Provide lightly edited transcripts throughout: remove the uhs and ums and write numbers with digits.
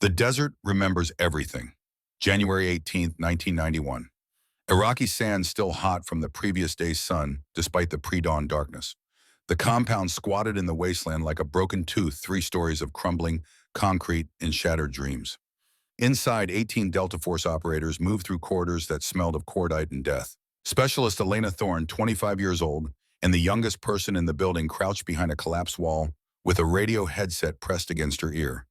The desert remembers everything. January 18th, 1991. Iraqi sand still hot from the previous day's sun, despite the pre-dawn darkness. The compound squatted in the wasteland like a broken tooth, 3 stories of crumbling concrete and shattered dreams. Inside, 18 Delta Force operators moved through corridors that smelled of cordite and death. Specialist Elena Thorne, 25 years old, and the youngest person in the building crouched behind a collapsed wall with a radio headset pressed against her ear.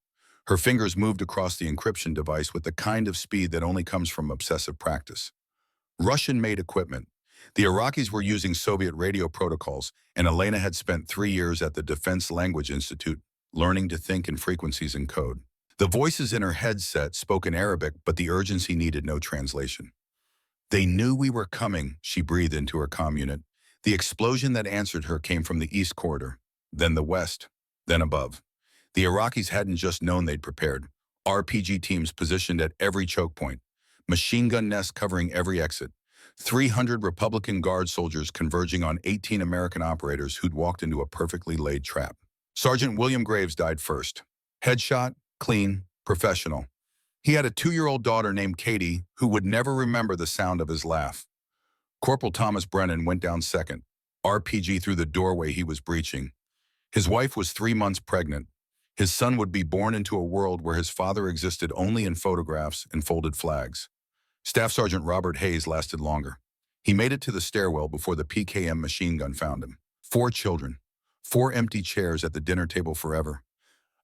Her fingers moved across the encryption device with the kind of speed that only comes from obsessive practice. Russian-made equipment. The Iraqis were using Soviet radio protocols, and Elena had spent 3 years at the Defense Language Institute, learning to think in frequencies and code. The voices in her headset spoke in Arabic, but the urgency needed no translation. "They knew we were coming," she breathed into her comm unit. The explosion that answered her came from the east corridor, then the west, then above. The Iraqis hadn't just known they'd prepared. RPG teams positioned at every choke point, machine gun nests covering every exit, 300 Republican Guard soldiers converging on 18 American operators who'd walked into a perfectly laid trap. Sergeant William Graves died first. Headshot, clean, professional. He had a 2-year-old daughter named Katie who would never remember the sound of his laugh. Corporal Thomas Brennan went down second, RPG through the doorway he was breaching. His wife was 3 months pregnant. His son would be born into a world where his father existed only in photographs and folded flags. Staff Sergeant Robert Hayes lasted longer. He made it to the stairwell before the PKM machine gun found him. 4 children, 4 empty chairs at the dinner table forever.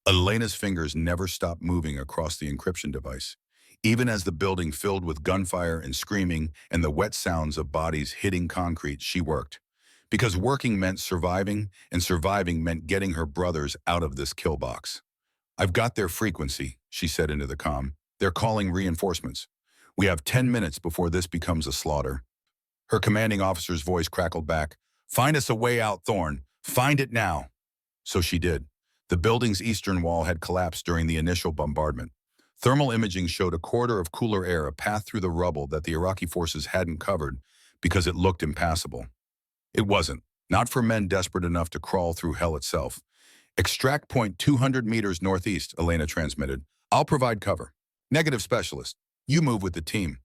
Elena's fingers never stopped moving across the encryption device, even as the building filled with gunfire and screaming and the wet sounds of bodies hitting concrete. She worked. Because working meant surviving, and surviving meant getting her brothers out of this kill box. "I've got their frequency," she said into the comm. "They're calling reinforcements. We have 10 minutes before this becomes a slaughter." Her commanding officer's voice crackled back. "Find us a way out, Thorne. Find it now." So she did. The building's eastern wall had collapsed during the initial bombardment. Thermal imaging showed a corridor of cooler air, a path through the rubble that the Iraqi forces hadn't covered because it looked impassable. It wasn't, not for men desperate enough to crawl through hell itself. "Extract point 200 meters northeast," Elena transmitted. "I'll provide cover." "Negative, specialist. You move with the team.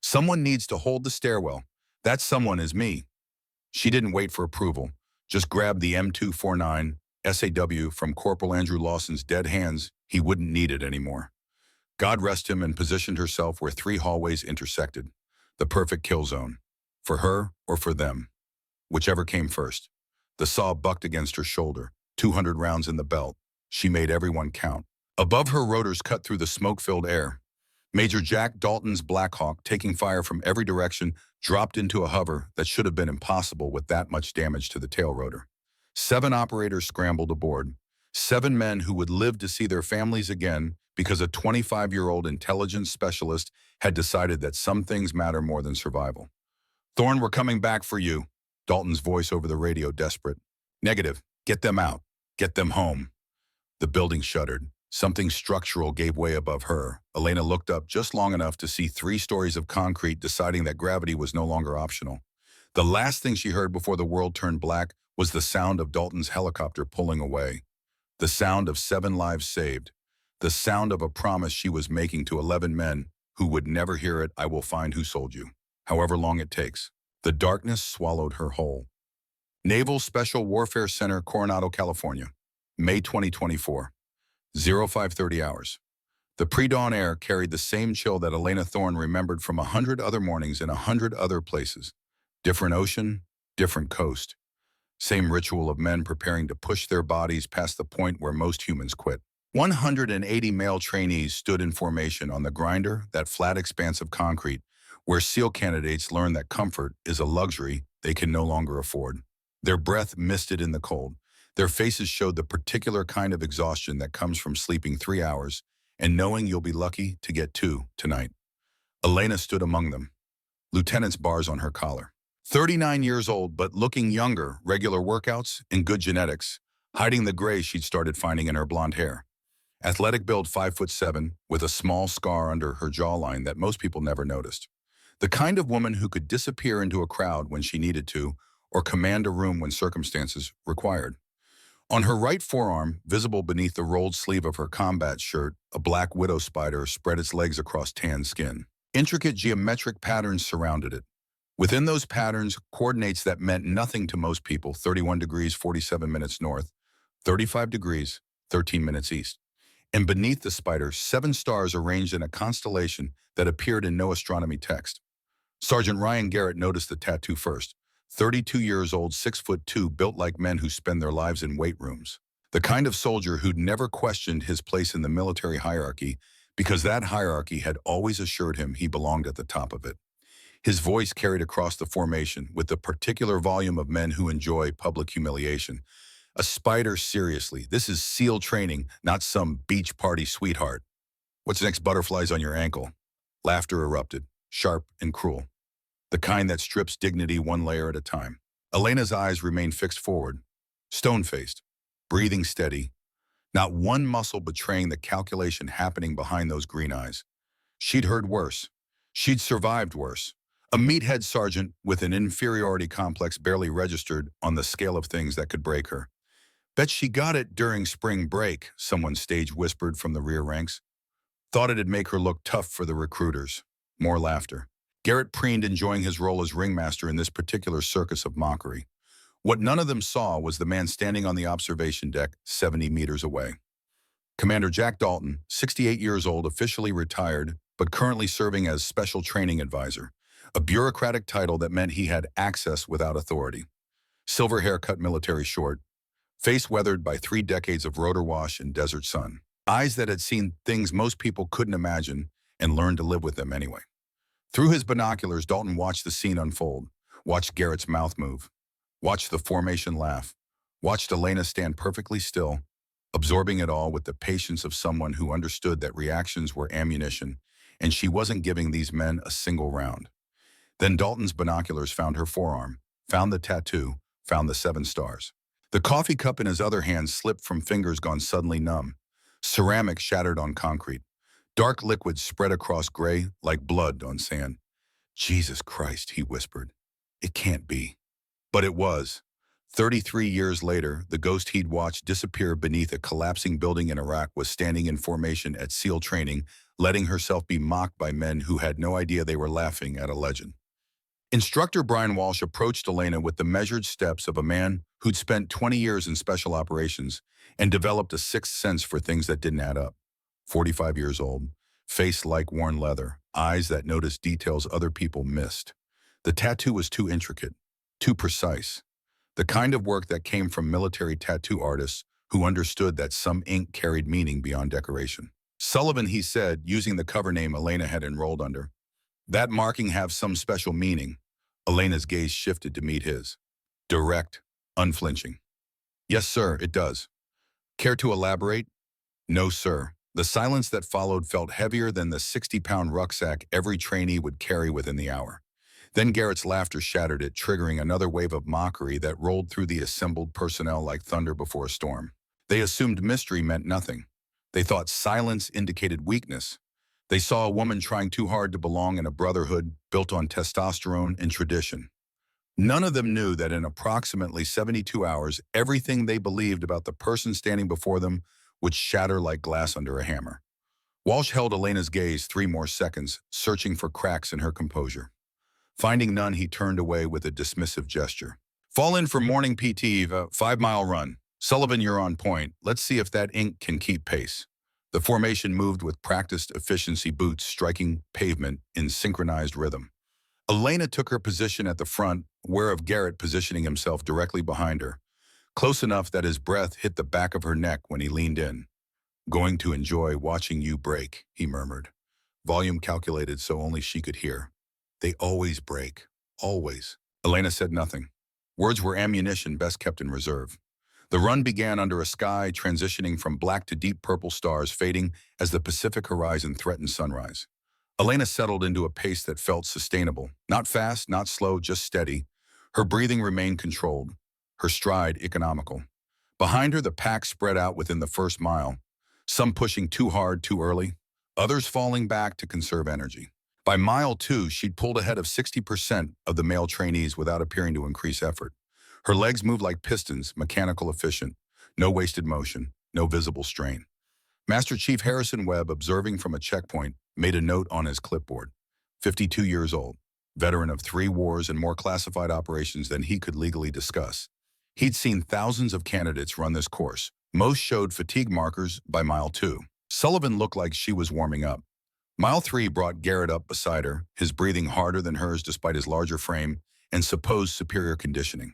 Someone needs to hold the stairwell. That someone is me." She didn't wait for approval, just grabbed the M249 SAW from Corporal Andrew Lawson's dead hands. He wouldn't need it anymore. God rest him, and positioned herself where 3 hallways intersected. The perfect kill zone. For her or for them. Whichever came first. The saw bucked against her shoulder, 200 rounds in the belt. She made everyone count. Above her, rotors cut through the smoke-filled air. Major Jack Dalton's Black Hawk, taking fire from every direction, dropped into a hover that should have been impossible with that much damage to the tail rotor. 7 operators scrambled aboard. 7 men who would live to see their families again because a 25-year-old intelligence specialist had decided that some things matter more than survival. "Thorne, we're coming back for you." Dalton's voice over the radio, desperate. "Negative. Get them out. Get them home." The building shuddered. Something structural gave way above her. Elena looked up just long enough to see 3 stories of concrete, deciding that gravity was no longer optional. The last thing she heard before the world turned black was the sound of Dalton's helicopter pulling away. The sound of 7 lives saved. The sound of a promise she was making to 11 men who would never hear it. "I will find who sold you, however long it takes." The darkness swallowed her whole. Naval Special Warfare Center, Coronado, California, May 2024, 0530 hours. The pre-dawn air carried the same chill that Elena Thorne remembered from 100 other mornings in 100 other places. Different ocean, different coast. Same ritual of men preparing to push their bodies past the point where most humans quit. 180 male trainees stood in formation on the grinder, that flat expanse of concrete, where SEAL candidates learn that comfort is a luxury they can no longer afford. Their breath misted in the cold. Their faces showed the particular kind of exhaustion that comes from sleeping 3 hours and knowing you'll be lucky to get 2 tonight. Elena stood among them, lieutenant's bars on her collar. 39 years old, but looking younger, regular workouts, and good genetics, hiding the gray she'd started finding in her blonde hair. Athletic build, 5'7", with a small scar under her jawline that most people never noticed. The kind of woman who could disappear into a crowd when she needed to, or command a room when circumstances required. On her right forearm, visible beneath the rolled sleeve of her combat shirt, a black widow spider spread its legs across tan skin. Intricate geometric patterns surrounded it. Within those patterns, coordinates that meant nothing to most people: 31 degrees, 47 minutes north, 35 degrees, 13 minutes east. And beneath the spider, 7 stars arranged in a constellation that appeared in no astronomy text. Sergeant Ryan Garrett noticed the tattoo first. 32 years old, 6'2", built like men who spend their lives in weight rooms. The kind of soldier who'd never questioned his place in the military hierarchy because that hierarchy had always assured him he belonged at the top of it. His voice carried across the formation with the particular volume of men who enjoy public humiliation. A spider, seriously. This is SEAL training, not some beach party sweetheart. What's next? Butterflies on your ankle. Laughter erupted, sharp and cruel. The kind that strips dignity one layer at a time. Elena's eyes remained fixed forward, stone-faced, breathing steady, not one muscle betraying the calculation happening behind those green eyes. She'd heard worse. She'd survived worse. A meathead sergeant with an inferiority complex barely registered on the scale of things that could break her. Bet she got it during spring break, someone stage whispered from the rear ranks. Thought it'd make her look tough for the recruiters. More laughter. Garrett preened, enjoying his role as ringmaster in this particular circus of mockery. What none of them saw was the man standing on the observation deck 70 meters away. Commander Jack Dalton, 68 years old, officially retired, but currently serving as Special Training Advisor, a bureaucratic title that meant he had access without authority. Silver hair cut military short, face weathered by 3 decades of rotor wash and desert sun, eyes that had seen things most people couldn't imagine and learned to live with them anyway. Through his binoculars, Dalton watched the scene unfold, watched Garrett's mouth move, watched the formation laugh, watched Elena stand perfectly still, absorbing it all with the patience of someone who understood that reactions were ammunition, and she wasn't giving these men a single round. Then Dalton's binoculars found her forearm, found the tattoo, found the 7 stars. The coffee cup in his other hand slipped from fingers gone suddenly numb. Ceramic shattered on concrete. Dark liquid spread across gray like blood on sand. Jesus Christ, he whispered. It can't be. But it was. 33 years later, the ghost he'd watched disappear beneath a collapsing building in Iraq was standing in formation at SEAL training, letting herself be mocked by men who had no idea they were laughing at a legend. Instructor Brian Walsh approached Elena with the measured steps of a man who'd spent 20 years in special operations and developed a sixth sense for things that didn't add up. 45 years old, face like worn leather, eyes that noticed details other people missed. The tattoo was too intricate, too precise. The kind of work that came from military tattoo artists who understood that some ink carried meaning beyond decoration. Sullivan, he said, using the cover name Elena had enrolled under. That marking have some special meaning. Elena's gaze shifted to meet his. Direct, unflinching. Yes, sir, it does. Care to elaborate? No, sir. The silence that followed felt heavier than the 60-pound rucksack every trainee would carry within the hour. Then Garrett's laughter shattered it, triggering another wave of mockery that rolled through the assembled personnel like thunder before a storm. They assumed mystery meant nothing. They thought silence indicated weakness. They saw a woman trying too hard to belong in a brotherhood built on testosterone and tradition. None of them knew that in approximately 72 hours, everything they believed about the person standing before them would shatter like glass under a hammer. Walsh held Elena's gaze 3 more seconds, searching for cracks in her composure. Finding none, he turned away with a dismissive gesture. Fall in for morning PT, 5-mile run. Sullivan, you're on point. Let's see if that ink can keep pace. The formation moved with practiced efficiency, boots striking pavement in synchronized rhythm. Elena took her position at the front, aware of Garrett positioning himself directly behind her, close enough that his breath hit the back of her neck when he leaned in. Going to enjoy watching you break, he murmured, volume calculated so only she could hear. They always break, always. Elena said nothing. Words were ammunition best kept in reserve. The run began under a sky transitioning from black to deep purple stars fading as the Pacific horizon threatened sunrise. Elena settled into a pace that felt sustainable. Not fast, not slow, just steady. Her breathing remained controlled, her stride economical. Behind her, the pack spread out within the first mile, some pushing too hard too early, others falling back to conserve energy. By mile 2, she'd pulled ahead of 60% of the male trainees without appearing to increase effort. Her legs moved like pistons, mechanical efficient. No wasted motion, no visible strain. Master Chief Harrison Webb, observing from a checkpoint, made a note on his clipboard. 52 years old, veteran of 3 wars and more classified operations than he could legally discuss. He'd seen thousands of candidates run this course. Most showed fatigue markers by mile 2. Sullivan looked like she was warming up. Mile 3 brought Garrett up beside her, his breathing harder than hers despite his larger frame and supposed superior conditioning.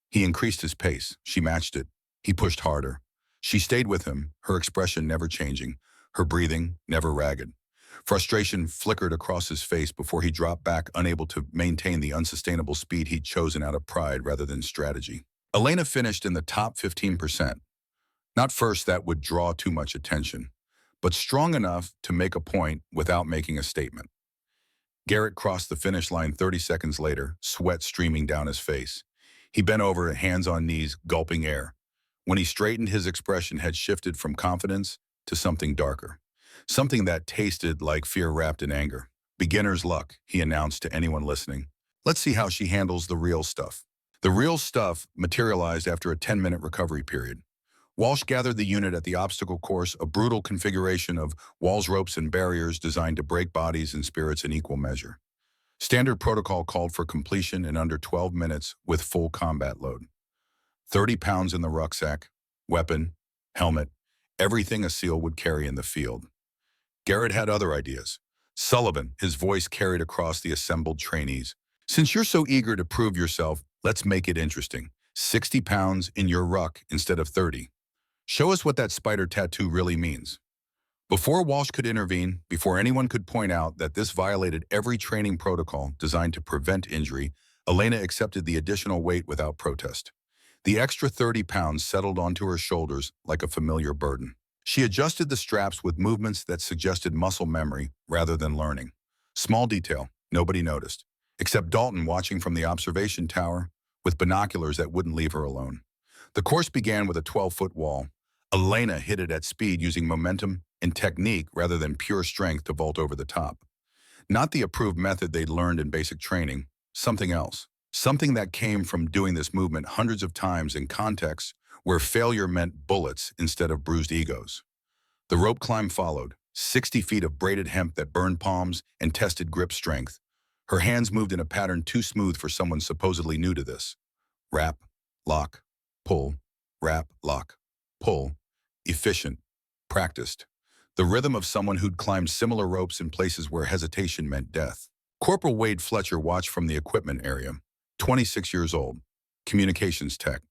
He increased his pace. She matched it. He pushed harder. She stayed with him, her expression never changing, her breathing never ragged. Frustration flickered across his face before he dropped back, unable to maintain the unsustainable speed he'd chosen out of pride rather than strategy. Elena finished in the top 15%. Not first, that would draw too much attention, but strong enough to make a point without making a statement. Garrett crossed the finish line 30 seconds later, sweat streaming down his face. He bent over, hands on knees, gulping air. When he straightened, his expression had shifted from confidence to something darker. Something that tasted like fear wrapped in anger. Beginner's luck, he announced to anyone listening. Let's see how she handles the real stuff. The real stuff materialized after a 10-minute recovery period. Walsh gathered the unit at the obstacle course, a brutal configuration of walls, ropes, and barriers designed to break bodies and spirits in equal measure. Standard protocol called for completion in under 12 minutes with full combat load. 30 pounds in the rucksack, weapon, helmet, everything a SEAL would carry in the field. Garrett had other ideas. Sullivan, his voice carried across the assembled trainees. Since you're so eager to prove yourself, let's make it interesting. 60 pounds in your ruck instead of 30. Show us what that spider tattoo really means. Before Walsh could intervene, before anyone could point out that this violated every training protocol designed to prevent injury, Elena accepted the additional weight without protest. The extra 30 pounds settled onto her shoulders like a familiar burden. She adjusted the straps with movements that suggested muscle memory rather than learning. Small detail, nobody noticed, except Dalton watching from the observation tower with binoculars that wouldn't leave her alone. The course began with a 12-foot wall. Elena hit it at speed using momentum and technique rather than pure strength to vault over the top. Not the approved method they'd learned in basic training, something else. Something that came from doing this movement hundreds of times in contexts where failure meant bullets instead of bruised egos. The rope climb followed, 60 feet of braided hemp that burned palms and tested grip strength. Her hands moved in a pattern too smooth for someone supposedly new to this. Wrap, lock, pull, wrap, lock, pull. Efficient, practiced. The rhythm of someone who'd climbed similar ropes in places where hesitation meant death. Corporal Wade Fletcher watched from the equipment area, 26 years old, communications tech.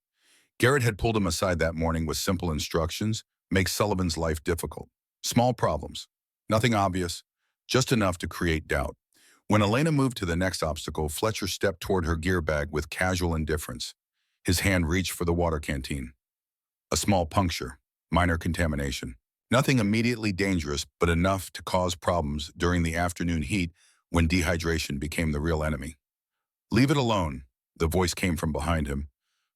Garrett had pulled him aside that morning with simple instructions: make Sullivan's life difficult. Small problems, nothing obvious, just enough to create doubt. When Elena moved to the next obstacle, Fletcher stepped toward her gear bag with casual indifference. His hand reached for the water canteen. A small puncture, minor contamination. Nothing immediately dangerous, but enough to cause problems during the afternoon heat when dehydration became the real enemy. Leave it alone, the voice came from behind him.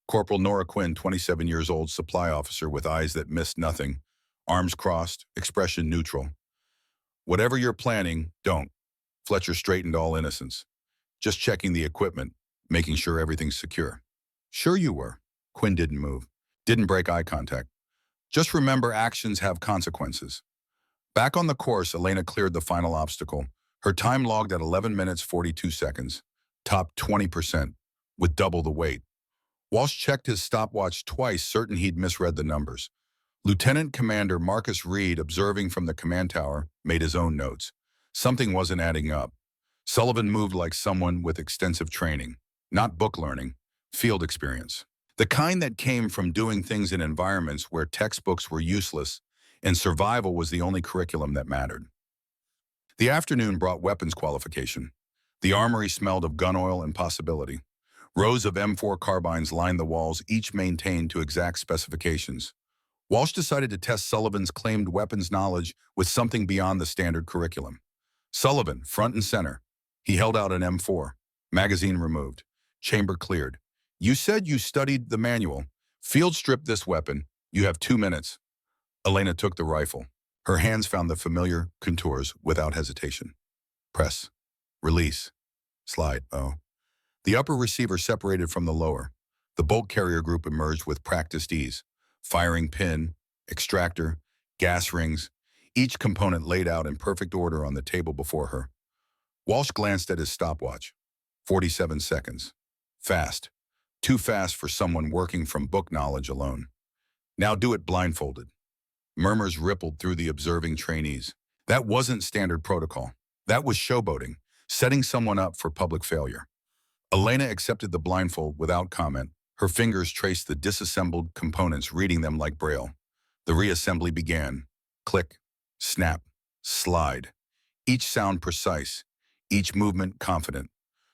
Corporal Nora Quinn, 27 years old, supply officer with eyes that missed nothing, arms crossed, expression neutral. Whatever you're planning, don't. Fletcher straightened all innocence. Just checking the equipment, making sure everything's secure. Sure you were. Quinn didn't move, didn't break eye contact. Just remember, actions have consequences. Back on the course, Elena cleared the final obstacle. Her time logged at 11 minutes 42 seconds, top 20%, with double the weight. Walsh checked his stopwatch twice, certain he'd misread the numbers. Lieutenant Commander Marcus Reed, observing from the command tower, made his own notes. Something wasn't adding up. Sullivan moved like someone with extensive training, not book learning, field experience. The kind that came from doing things in environments where textbooks were useless and survival was the only curriculum that mattered. The afternoon brought weapons qualification. The armory smelled of gun oil and possibility. Rows of M4 carbines lined the walls, each maintained to exact specifications. Walsh decided to test Sullivan's claimed weapons knowledge with something beyond the standard curriculum. Sullivan, front and center. He held out an M4. Magazine removed. Chamber cleared. You said you studied the manual. Field strip this weapon. You have 2 minutes. Elena took the rifle. Her hands found the familiar contours without hesitation. Press. Release. Slide. Oh. The upper receiver separated from the lower. The bolt carrier group emerged with practiced ease. firing pin, extractor, gas rings, each component laid out in perfect order on the table before her. Walsh glanced at his stopwatch. 47 seconds. Fast. Too fast for someone working from book knowledge alone. Now do it blindfolded. Murmurs rippled through the observing trainees. That wasn't standard protocol. That was showboating, setting someone up for public failure. Elena accepted the blindfold without comment. Her fingers traced the disassembled components, reading them like Braille. The reassembly began. Click, snap, slide. Each sound precise, each movement confident.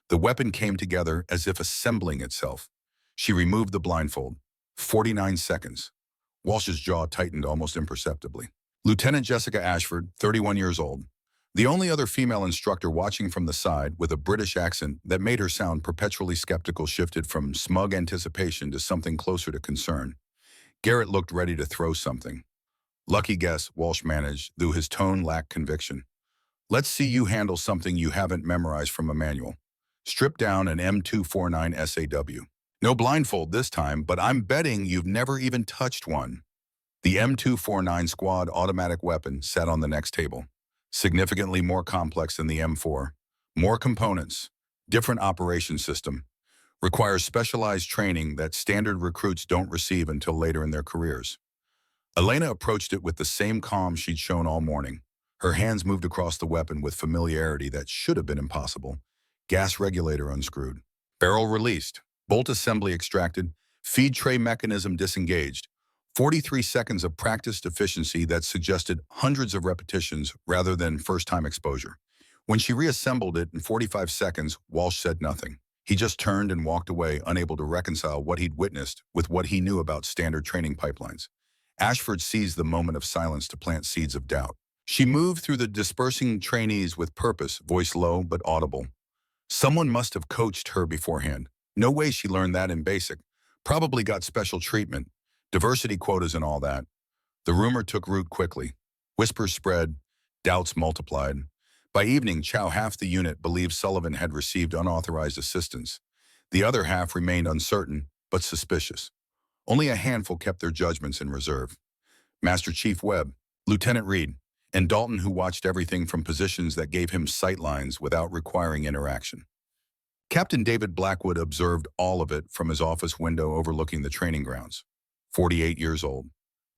The weapon came together as if assembling itself. She removed the blindfold. 49 seconds. Walsh's jaw tightened almost imperceptibly. Lieutenant Jessica Ashford, 31 years old, the only other female instructor watching from the side with a British accent that made her sound perpetually skeptical, shifted from smug anticipation to something closer to concern. Garrett looked ready to throw something. Lucky guess, Walsh managed, though his tone lacked conviction. Let's see you handle something you haven't memorized from a manual. Strip down an M249 SAW. No blindfold this time, but I'm betting you've never even touched one. The M249 squad automatic weapon sat on the next table. Significantly more complex than the M4. More components. Different operation system. Requires specialized training that standard recruits don't receive until later in their careers. Elena approached it with the same calm she'd shown all morning. Her hands moved across the weapon with familiarity that should have been impossible. Gas regulator unscrewed. Barrel released. Bolt assembly extracted. Feed tray mechanism disengaged. 43 seconds of practiced efficiency that suggested hundreds of repetitions rather than first-time exposure. When she reassembled it in 45 seconds, Walsh said nothing. He just turned and walked away, unable to reconcile what he'd witnessed with what he knew about standard training pipelines. Ashford seized the moment of silence to plant seeds of doubt. She moved through the dispersing trainees with purpose, voice low but audible. Someone must have coached her beforehand. No way she learned that in basic. Probably got special treatment. Diversity quotas and all that. The rumor took root quickly. Whispers spread. Doubts multiplied. By evening, half the unit believed Sullivan had received unauthorized assistance. The other half remained uncertain, but suspicious. Only a handful kept their judgments in reserve. Master Chief Webb, Lieutenant Reed, and Dalton, who watched everything from positions that gave him sightlines without requiring interaction. Captain David Blackwood observed all of it from his office window overlooking the training grounds. 48 years old,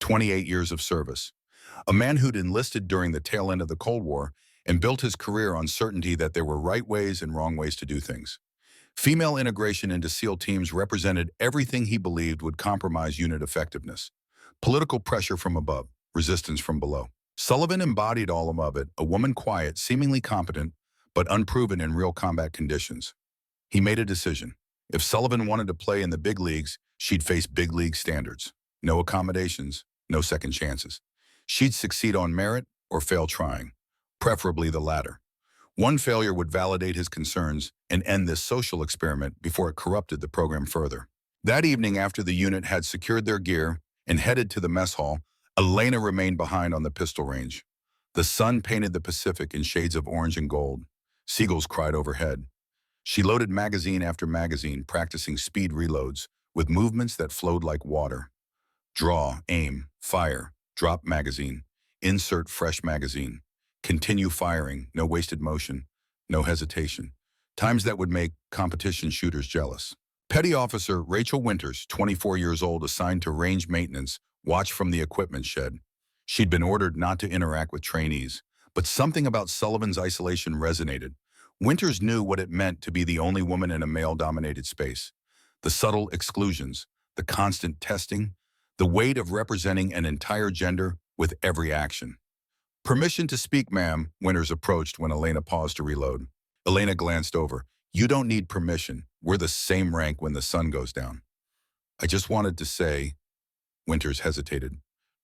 28 years of service. A man who'd enlisted during the tail end of the Cold War and built his career on certainty that there were right ways and wrong ways to do things. Female integration into SEAL teams represented everything he believed would compromise unit effectiveness. Political pressure from above, resistance from below. Sullivan embodied all of it, a woman quiet, seemingly competent, but unproven in real combat conditions. He made a decision. If Sullivan wanted to play in the big leagues, she'd face big league standards. No accommodations, no second chances. She'd succeed on merit or fail trying, preferably the latter. One failure would validate his concerns and end this social experiment before it corrupted the program further. That evening, after the unit had secured their gear and headed to the mess hall, Elena remained behind on the pistol range. The sun painted the Pacific in shades of orange and gold. Seagulls cried overhead. She loaded magazine after magazine, practicing speed reloads with movements that flowed like water. Draw, aim, fire, drop magazine, insert fresh magazine. Continue firing, no wasted motion, no hesitation. Times that would make competition shooters jealous. Petty Officer Rachel Winters, 24 years old, assigned to range maintenance, watched from the equipment shed. She'd been ordered not to interact with trainees, but something about Sullivan's isolation resonated. Winters knew what it meant to be the only woman in a male-dominated space. The subtle exclusions, the constant testing, the weight of representing an entire gender with every action. Permission to speak, ma'am, Winters approached when Elena paused to reload. Elena glanced over. You don't need permission. We're the same rank when the sun goes down. I just wanted to say, Winters hesitated,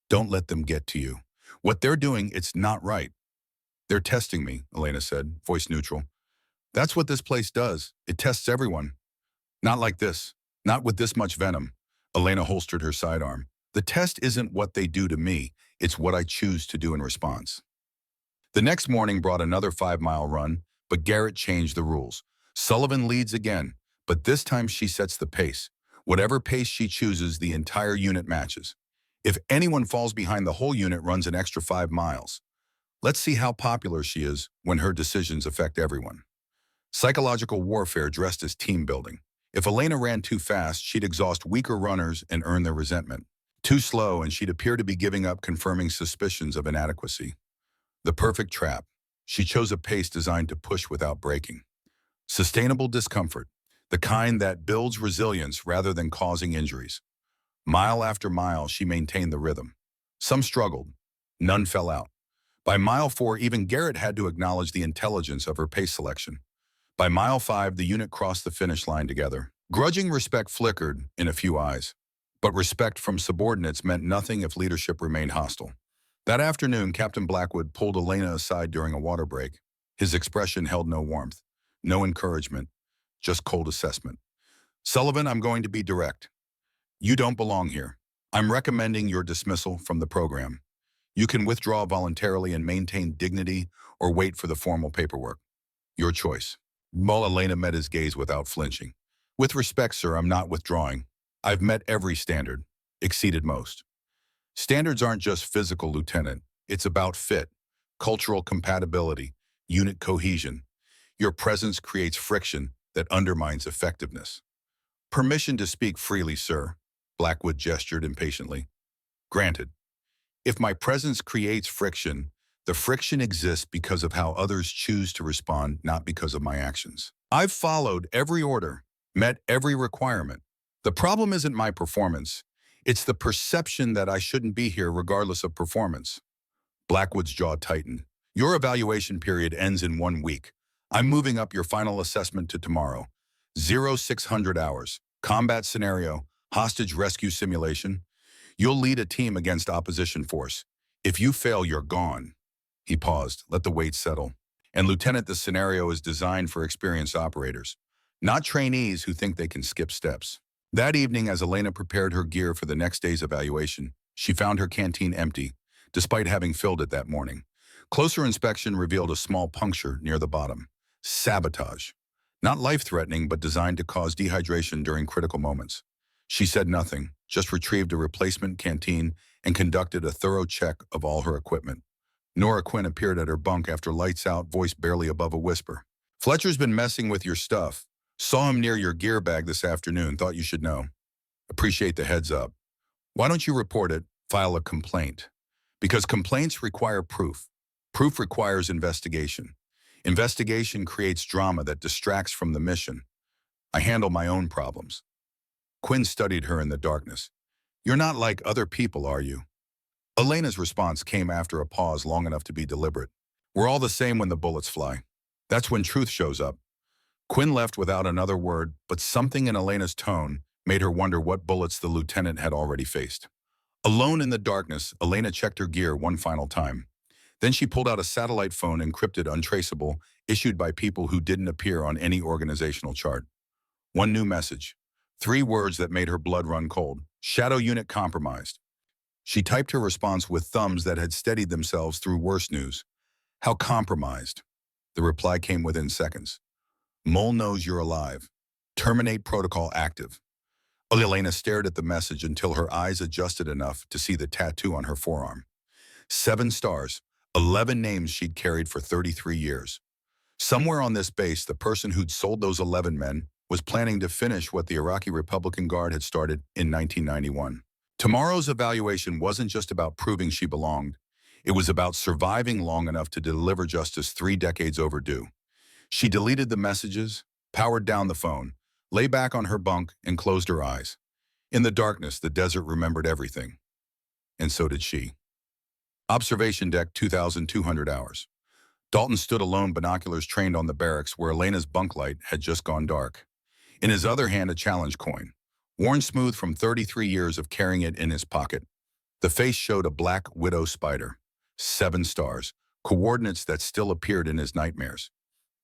don't let them get to you. What they're doing, it's not right. They're testing me, Elena said, voice neutral. That's what this place does. It tests everyone. Not like this. Not with this much venom. Elena holstered her sidearm. The test isn't what they do to me. It's what I choose to do in response. The next morning brought another 5-mile run, but Garrett changed the rules. Sullivan leads again, but this time she sets the pace. Whatever pace she chooses, the entire unit matches. If anyone falls behind, the whole unit runs an extra 5 miles. Let's see how popular she is when her decisions affect everyone. Psychological warfare dressed as team building. If Elena ran too fast, she'd exhaust weaker runners and earn their resentment. Too slow, and she'd appear to be giving up, confirming suspicions of inadequacy. The perfect trap. She chose a pace designed to push without breaking. Sustainable discomfort, the kind that builds resilience rather than causing injuries. Mile after mile, she maintained the rhythm. Some struggled. None fell out. By mile 4, even Garrett had to acknowledge the intelligence of her pace selection. By mile 5, the unit crossed the finish line together. Grudging respect flickered in a few eyes. But respect from subordinates meant nothing if leadership remained hostile. That afternoon, Captain Blackwood pulled Elena aside during a water break. His expression held no warmth, no encouragement, just cold assessment. "Sullivan, I'm going to be direct. You don't belong here. I'm recommending your dismissal from the program. You can withdraw voluntarily and maintain dignity or wait for the formal paperwork. Your choice." Elena met his gaze without flinching. "With respect, sir, I'm not withdrawing. I've met every standard, exceeded most. Standards aren't just physical, Lieutenant. It's about fit, cultural compatibility, unit cohesion. Your presence creates friction that undermines effectiveness." "Permission to speak freely, sir," Blackwood gestured impatiently. "Granted. If my presence creates friction, the friction exists because of how others choose to respond, not because of my actions. I've followed every order, met every requirement. The problem isn't my performance. It's the perception that I shouldn't be here regardless of performance." Blackwood's jaw tightened. "Your evaluation period ends in 1 week. I'm moving up your final assessment to tomorrow. 0600 hours. Combat scenario, hostage rescue simulation. You'll lead a team against opposition force. If you fail, you're gone." He paused, let the weight settle. "And Lieutenant, the scenario is designed for experienced operators, not trainees who think they can skip steps." That evening, as Elena prepared her gear for the next day's evaluation, she found her canteen empty, despite having filled it that morning. Closer inspection revealed a small puncture near the bottom. Sabotage. Not life-threatening, but designed to cause dehydration during critical moments. She said nothing, just retrieved a replacement canteen and conducted a thorough check of all her equipment. Nora Quinn appeared at her bunk after lights out, voice barely above a whisper. "Fletcher's been messing with your stuff. Saw him near your gear bag this afternoon, thought you should know. Appreciate the heads up. Why don't you report it, file a complaint? Because complaints require proof. Proof requires investigation. Investigation creates drama that distracts from the mission. I handle my own problems." Quinn studied her in the darkness. "You're not like other people, are you?" Elena's response came after a pause long enough to be deliberate. "We're all the same when the bullets fly. That's when truth shows up." Quinn left without another word, but something in Elena's tone made her wonder what bullets the lieutenant had already faced. Alone in the darkness, Elena checked her gear one final time. Then she pulled out a satellite phone, encrypted, untraceable, issued by people who didn't appear on any organizational chart. One new message. 3 words that made her blood run cold. "Shadow unit compromised." She typed her response with thumbs that had steadied themselves through worse news. "How compromised?" The reply came within seconds. "Mole knows you're alive. Terminate protocol active." Elena stared at the message until her eyes adjusted enough to see the tattoo on her forearm. 7 stars, 11 names she'd carried for 33 years. Somewhere on this base, the person who'd sold those 11 men was planning to finish what the Iraqi Republican Guard had started in 1991. Tomorrow's evaluation wasn't just about proving she belonged. It was about surviving long enough to deliver justice 3 decades overdue. She deleted the messages, powered down the phone, lay back on her bunk, and closed her eyes. In the darkness, the desert remembered everything. And so did she. Observation deck, 2,200 hours. Dalton stood alone, binoculars trained on the barracks where Elena's bunk light had just gone dark. In his other hand, a challenge coin, worn smooth from 33 years of carrying it in his pocket. The face showed a black widow spider. 7 stars, coordinates that still appeared in his nightmares.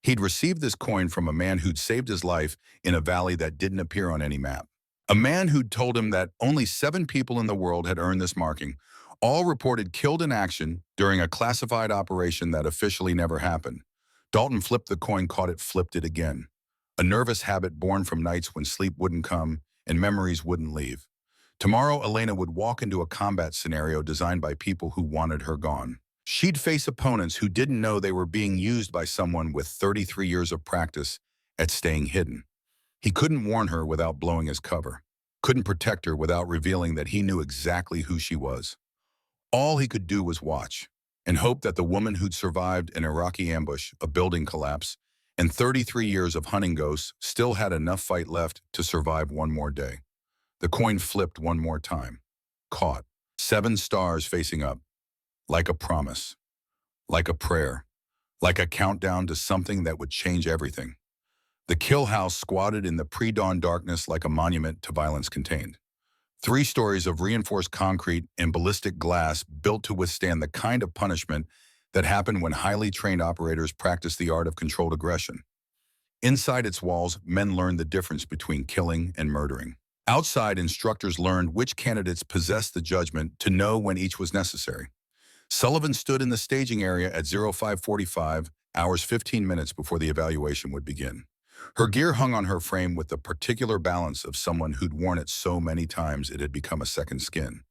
He'd received this coin from a man who'd saved his life in a valley that didn't appear on any map. A man who'd told him that only 7 people in the world had earned this marking, all reported killed in action during a classified operation that officially never happened. Dalton flipped the coin, caught it, flipped it again. A nervous habit born from nights when sleep wouldn't come and memories wouldn't leave. Tomorrow, Elena would walk into a combat scenario designed by people who wanted her gone. She'd face opponents who didn't know they were being used by someone with 33 years of practice at staying hidden. He couldn't warn her without blowing his cover, couldn't protect her without revealing that he knew exactly who she was. All he could do was watch and hope that the woman who'd survived an Iraqi ambush, a building collapse, and 33 years of hunting ghosts still had enough fight left to survive one more day. The coin flipped one more time. Caught. 7 stars facing up. Like a promise. Like a prayer. Like a countdown to something that would change everything. The kill house squatted in the pre-dawn darkness like a monument to violence contained. 3 stories of reinforced concrete and ballistic glass built to withstand the kind of punishment that happened when highly trained operators practice the art of controlled aggression. Inside its walls, men learned the difference between killing and murdering. Outside, instructors learned which candidates possessed the judgment to know when each was necessary. Sullivan stood in the staging area at 05:45 hours 15 minutes before the evaluation would begin. Her gear hung on her frame with the particular balance of someone who'd worn it so many times it had become a second skin.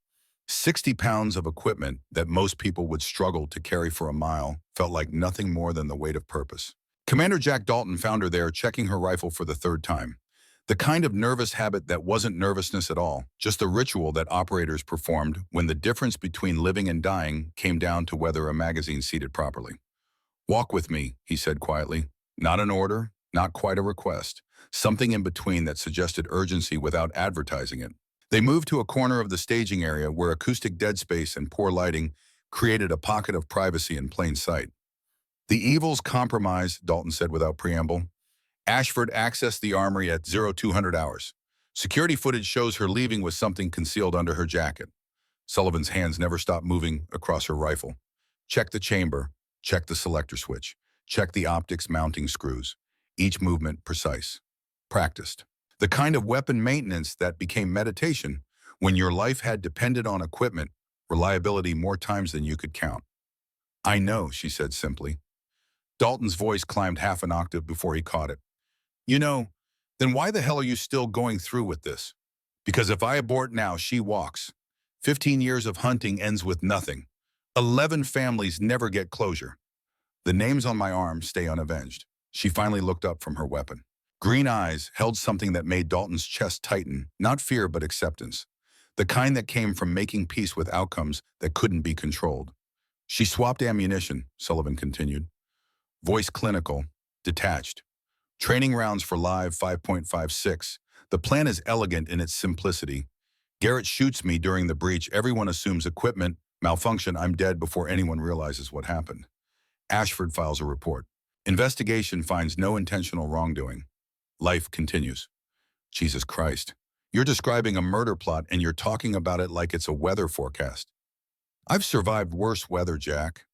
60 pounds of equipment that most people would struggle to carry for a mile felt like nothing more than the weight of purpose. Commander Jack Dalton found her there checking her rifle for the 3rd time. The kind of nervous habit that wasn't nervousness at all, just a ritual that operators performed when the difference between living and dying came down to whether a magazine seated properly. "Walk with me," he said quietly. Not an order, not quite a request. Something in between that suggested urgency without advertising it. They moved to a corner of the staging area where acoustic dead space and poor lighting created a pocket of privacy in plain sight. "The evil's compromise," Dalton said without preamble. "Ashford accessed the armory at 0200 hours. Security footage shows her leaving with something concealed under her jacket." Sullivan's hands never stopped moving across her rifle. Check the chamber, check the selector switch, check the optics mounting screws. Each movement precise. Practiced. The kind of weapon maintenance that became meditation when your life had depended on equipment, reliability more times than you could count. "I know," she said simply. Dalton's voice climbed half an octave before he caught it. "You know, then why the hell are you still going through with this? Because if I abort now, she walks. 15 years of hunting ends with nothing. 11 families never get closure. The names on my arm stay unavenged." She finally looked up from her weapon. Green eyes held something that made Dalton's chest tighten, not fear but acceptance. The kind that came from making peace with outcomes that couldn't be controlled. "She swapped ammunition," Sullivan continued. Voice clinical, detached. "Training rounds for live 5.56. The plan is elegant in its simplicity. Garrett shoots me during the breach. Everyone assumes equipment malfunction. I'm dead before anyone realizes what happened. Ashford files a report. Investigation finds no intentional wrongdoing. Life continues." Jesus Christ. You're describing a murder plot and you're talking about it like it's a weather forecast. "I've survived worse weather, Jack."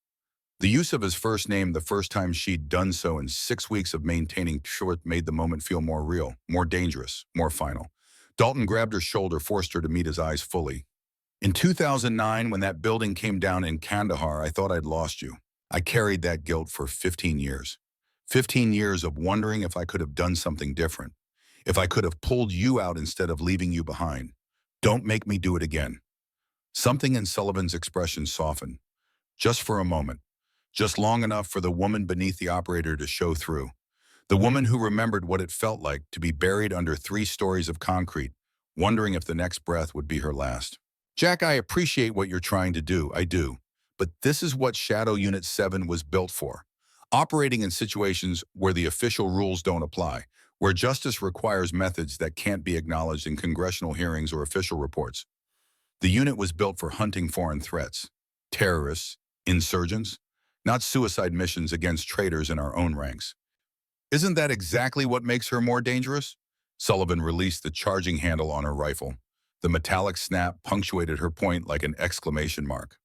The use of his first name the first time she'd done so in 6 weeks of maintaining short made the moment feel more real, more dangerous, more final. Dalton grabbed her shoulder, forced her to meet his eyes fully. "In 2009, when that building came down in Kandahar, I thought I'd lost you. I carried that guilt for 15 years. 15 years of wondering if I could have done something different. If I could have pulled you out instead of leaving you behind. Don't make me do it again." Something in Sullivan's expression softened. Just for a moment. Just long enough for the woman beneath the operator to show through. The woman who remembered what it felt like to be buried under 3 stories of concrete, wondering if the next breath would be her last. "Jack, I appreciate what you're trying to do, I do. But this is what Shadow Unit 7 was built for. Operating in situations where the official rules don't apply, where justice requires methods that can't be acknowledged in congressional hearings or official reports. The unit was built for hunting foreign threats, terrorists, insurgents, not suicide missions against traitors in our own ranks. Isn't that exactly what makes her more dangerous?" Sullivan released the charging handle on her rifle. The metallic snap punctuated her point like an exclamation mark.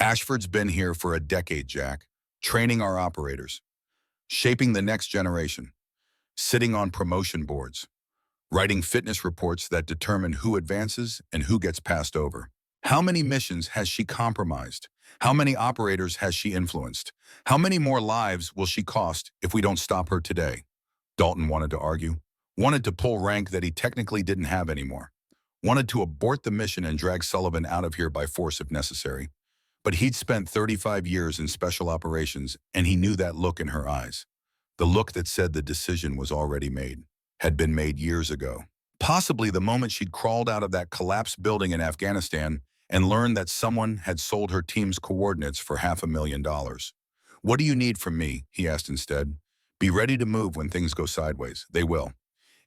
"Ashford's been here for a decade, Jack, training our operators, shaping the next generation, sitting on promotion boards, writing fitness reports that determine who advances and who gets passed over. How many missions has she compromised? How many operators has she influenced? How many more lives will she cost if we don't stop her today?" Dalton wanted to argue, wanted to pull rank that he technically didn't have anymore, wanted to abort the mission and drag Sullivan out of here by force if necessary. But he'd spent 35 years in special operations, and he knew that look in her eyes. The look that said the decision was already made, had been made years ago. Possibly the moment she'd crawled out of that collapsed building in Afghanistan and learned that someone had sold her team's coordinates for $500,000. "What do you need from me?" he asked instead. "Be ready to move when things go sideways. They will.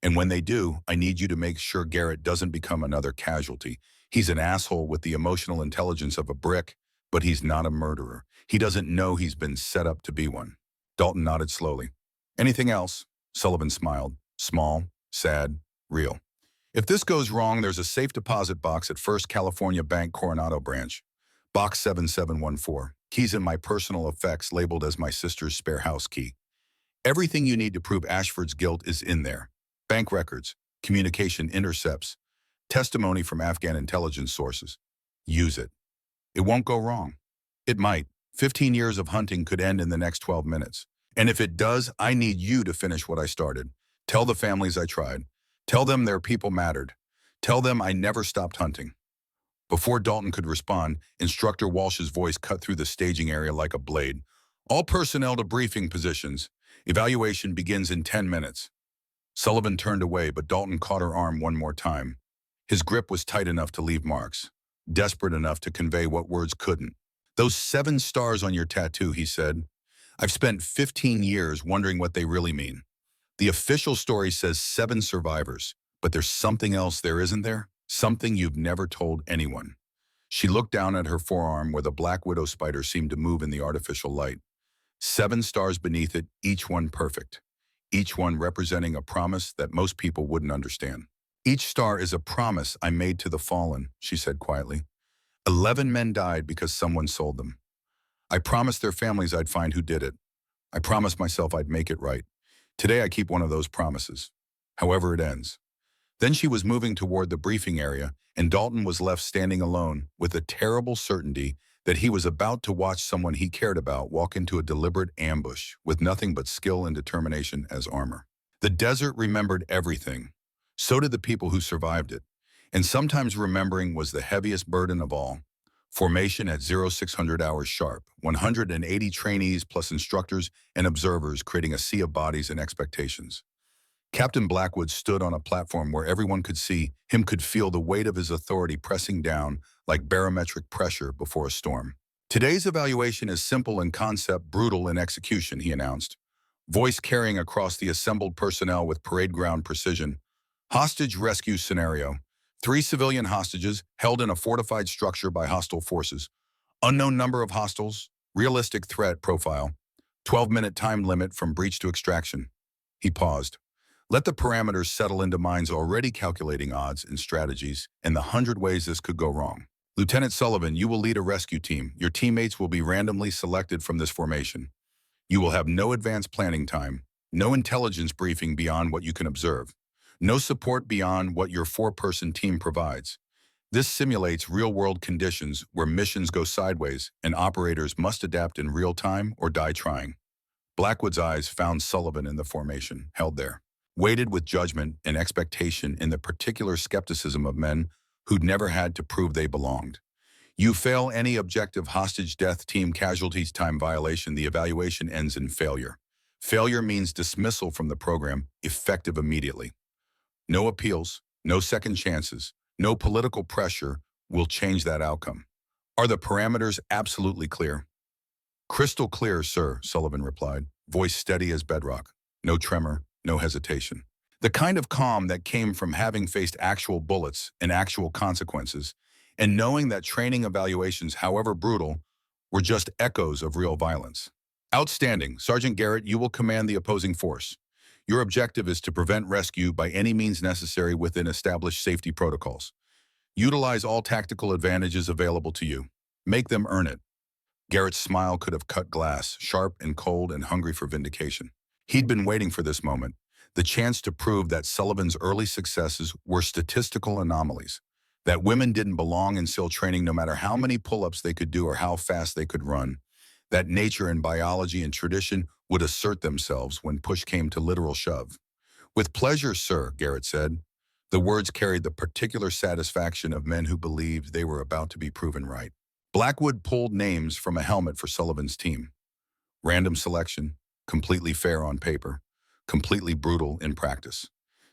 And when they do, I need you to make sure Garrett doesn't become another casualty. He's an asshole with the emotional intelligence of a brick, but he's not a murderer. He doesn't know he's been set up to be one." Dalton nodded slowly. "Anything else?" Sullivan smiled. "Small, sad, real. If this goes wrong, there's a safe deposit box at First California Bank Coronado branch. Box 7714. Keys in my personal effects labeled as my sister's spare house key. Everything you need to prove Ashford's guilt is in there. Bank records, communication intercepts, testimony from Afghan intelligence sources. Use it. It won't go wrong. It might. 15 years of hunting could end in the next 12 minutes. And if it does, I need you to finish what I started. Tell the families I tried. Tell them their people mattered. Tell them I never stopped hunting." Before Dalton could respond, Instructor Walsh's voice cut through the staging area like a blade. "All personnel to briefing positions. Evaluation begins in 10 minutes. Sullivan turned away, but Dalton caught her arm one more time. His grip was tight enough to leave marks, desperate enough to convey what words couldn't. "Those 7 stars on your tattoo," he said. "I've spent 15 years wondering what they really mean. The official story says 7 survivors, but there's something else there, isn't there? Something you've never told anyone." She looked down at her forearm where the black widow spider seemed to move in the artificial light. 7 stars beneath it, each one perfect. Each one representing a promise that most people wouldn't understand. "Each star is a promise I made to the fallen," she said quietly. 11 men died because someone sold them. I promised their families I'd find who did it. I promised myself I'd make it right. Today I keep one of those promises, however it ends." Then she was moving toward the briefing area, and Dalton was left standing alone with the terrible certainty that he was about to watch someone he cared about walk into a deliberate ambush with nothing but skill and determination as armor. The desert remembered everything. So did the people who survived it. And sometimes remembering was the heaviest burden of all. Formation at 0600 hours sharp, 180 trainees plus instructors and observers creating a sea of bodies and expectations. Captain Blackwood stood on a platform where everyone could see him, could feel the weight of his authority pressing down like barometric pressure before a storm. "Today's evaluation is simple in concept, brutal in execution," he announced, voice carrying across the assembled personnel with parade ground precision. "Hostage rescue scenario. 3 civilian hostages held in a fortified structure by hostile forces. Unknown number of hostiles. Realistic threat profile. 12-minute time limit from breach to extraction." He paused. "Let the parameters settle into minds already calculating odds and strategies and the 100 ways this could go wrong. Lieutenant Sullivan, you will lead a rescue team. Your teammates will be randomly selected from this formation. You will have no advanced planning time, no intelligence briefing beyond what you can observe, no support beyond what your 4-person team provides. This simulates real-world conditions where missions go sideways and operators must adapt in real time or die trying." Blackwood's eyes found Sullivan in the formation, held there, weighted with judgment and expectation in the particular skepticism of men who'd never had to prove they belonged. "You fail any objective hostage death team casualties time violation, the evaluation ends in failure. Failure means dismissal from the program, effective immediately. No appeals, no second chances, no political pressure will change that outcome. Are the parameters absolutely clear?" "Crystal clear, sir," Sullivan replied, voice steady as bedrock. No tremor, no hesitation. The kind of calm that came from having faced actual bullets and actual consequences, and knowing that training evaluations, however brutal, were just echoes of real violence. "Outstanding. Sergeant Garrett, you will command the opposing force. Your objective is to prevent rescue by any means necessary within established safety protocols. Utilize all tactical advantages available to you. Make them earn it." Garrett's smile could have cut glass, sharp and cold and hungry for vindication. He'd been waiting for this moment, the chance to prove that Sullivan's early successes were statistical anomalies, that women didn't belong in SEAL training no matter how many pull-ups they could do or how fast they could run, that nature and biology and tradition would assert themselves when push came to literal shove. "With pleasure, sir," Garrett said. The words carried the particular satisfaction of men who believed they were about to be proven right. Blackwood pulled names from a helmet for Sullivan's team. Random selection, completely fair on paper, completely brutal in practice.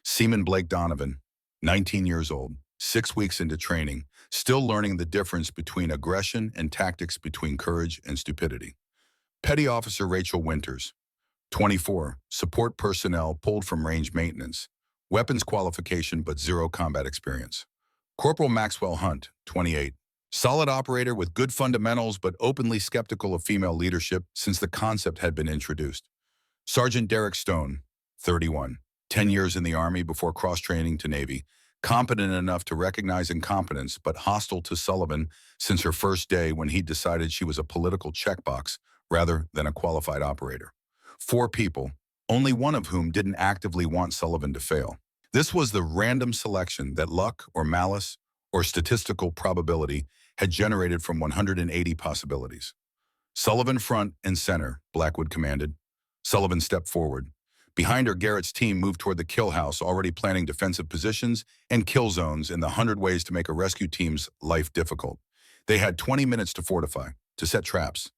Seaman Blake Donovan, 19 years old, 6 weeks into training, still learning the difference between aggression and tactics, between courage and stupidity. Petty Officer Rachel Winters, 24, support personnel pulled from range maintenance, weapons qualification but zero combat experience. Corporal Maxwell Hunt, 28, solid operator with good fundamentals but openly skeptical of female leadership since the concept had been introduced. Sergeant Derek Stone, 31, 10 years in the Army before cross-training to Navy, competent enough to recognize incompetence but hostile to Sullivan since her first day when he decided she was a political checkbox rather than a qualified operator. 4 people, only one of whom didn't actively want Sullivan to fail. This was the random selection that luck or malice or statistical probability had generated from 180 possibilities. Sullivan front and center, Blackwood commanded. Sullivan stepped forward. Behind her, Garrett's team moved toward the kill house, already planning defensive positions and kill zones in the 100 ways to make a rescue team's life difficult. They had 20 minutes to fortify, to set traps,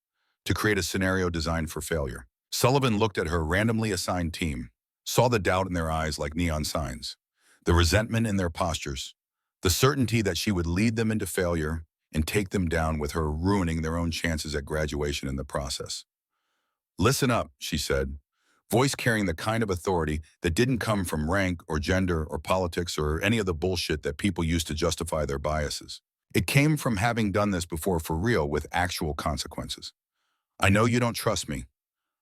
to create a scenario designed for failure. Sullivan looked at her randomly assigned team, saw the doubt in their eyes like neon signs, the resentment in their postures, the certainty that she would lead them into failure and take them down with her, ruining their own chances at graduation in the process. "Listen up," she said, voice carrying the kind of authority that didn't come from rank or gender or politics or any of the bullshit that people use to justify their biases. It came from having done this before for real with actual consequences. "I know you don't trust me.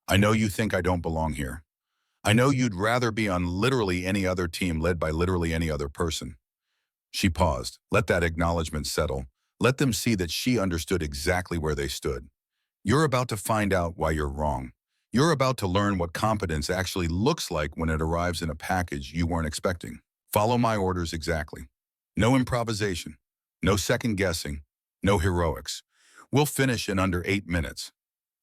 I know you think I don't belong here. I know you'd rather be on literally any other team led by literally any other person." She paused. Let that acknowledgement settle. Let them see that she understood exactly where they stood. "You're about to find out why you're wrong. You're about to learn what competence actually looks like when it arrives in a package you weren't expecting. Follow my orders exactly. No improvisation. No second guessing. No heroics. We'll finish in under 8 minutes."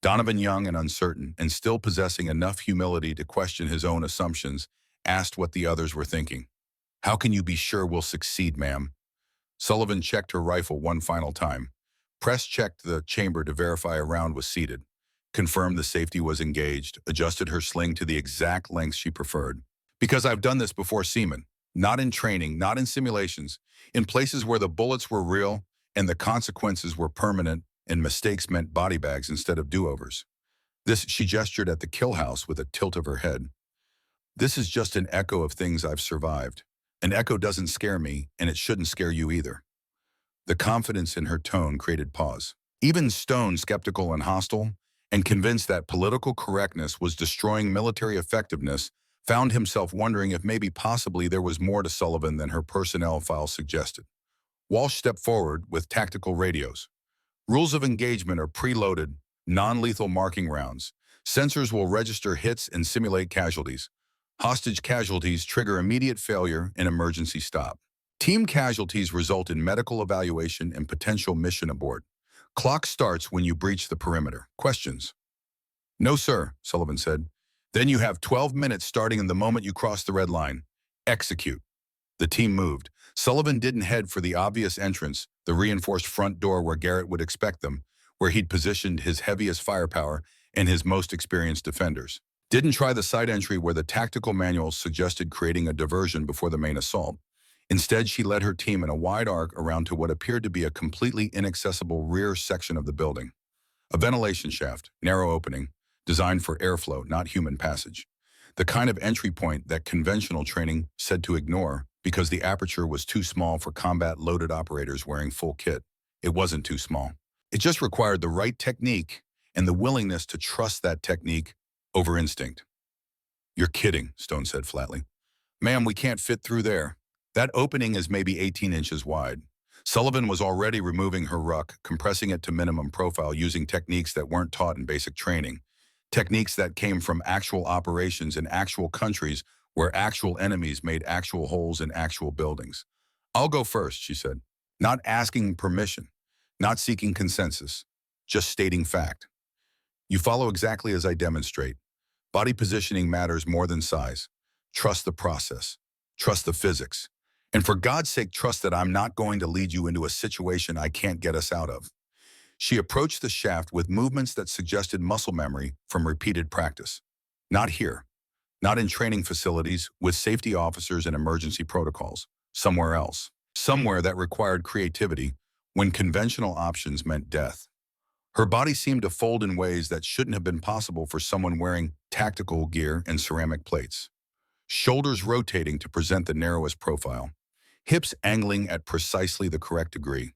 Donovan, young and uncertain, and still possessing enough humility to question his own assumptions, asked what the others were thinking. "How can you be sure we'll succeed, ma'am?" Sullivan checked her rifle one final time. Press-checked the chamber to verify a round was seated. Confirmed the safety was engaged, adjusted her sling to the exact length she preferred. "Because I've done this before, Seaman. Not in training, not in simulations. In places where the bullets were real and the consequences were permanent and mistakes meant body bags instead of do-overs. She gestured at the kill house with a tilt of her head. "This is just an echo of things I've survived. An echo doesn't scare me, and it shouldn't scare you either." The confidence in her tone created pause. Even Stone, skeptical and hostile, and convinced that political correctness was destroying military effectiveness, found himself wondering if maybe possibly there was more to Sullivan than her personnel file suggested. Walsh stepped forward with tactical radios. "Rules of engagement are preloaded, non-lethal marking rounds. Sensors will register hits and simulate casualties. Hostage casualties trigger immediate failure and emergency stop. Team casualties result in medical evaluation and potential mission abort. Clock starts when you breach the perimeter. Questions?" "No, sir," Sullivan said. "Then you have 12 minutes starting in the moment you cross the red line. Execute." The team moved. Sullivan didn't head for the obvious entrance, the reinforced front door where Garrett would expect them, where he'd positioned his heaviest firepower and his most experienced defenders. Didn't try the side entry where the tactical manuals suggested creating a diversion before the main assault. Instead, she led her team in a wide arc around to what appeared to be a completely inaccessible rear section of the building. A ventilation shaft, narrow opening, designed for airflow, not human passage. The kind of entry point that conventional training said to ignore because the aperture was too small for combat-loaded operators wearing full kit. It wasn't too small. It just required the right technique and the willingness to trust that technique over instinct. "You're kidding," Stone said flatly. "Ma'am, we can't fit through there. That opening is maybe 18 inches wide." Sullivan was already removing her ruck, compressing it to minimum profile using techniques that weren't taught in basic training. Techniques that came from actual operations in actual countries where actual enemies made actual holes in actual buildings. "I'll go first," she said. Not asking permission, not seeking consensus, just stating fact. "You follow exactly as I demonstrate. Body positioning matters more than size. Trust the process. Trust the physics. And for God's sake, trust that I'm not going to lead you into a situation I can't get us out of. She approached the shaft with movements that suggested muscle memory from repeated practice. Not here, not in training facilities with safety officers and emergency protocols. Somewhere else. Somewhere that required creativity when conventional options meant death. Her body seemed to fold in ways that shouldn't have been possible for someone wearing tactical gear and ceramic plates. Shoulders rotating to present the narrowest profile. Hips angling at precisely the correct degree.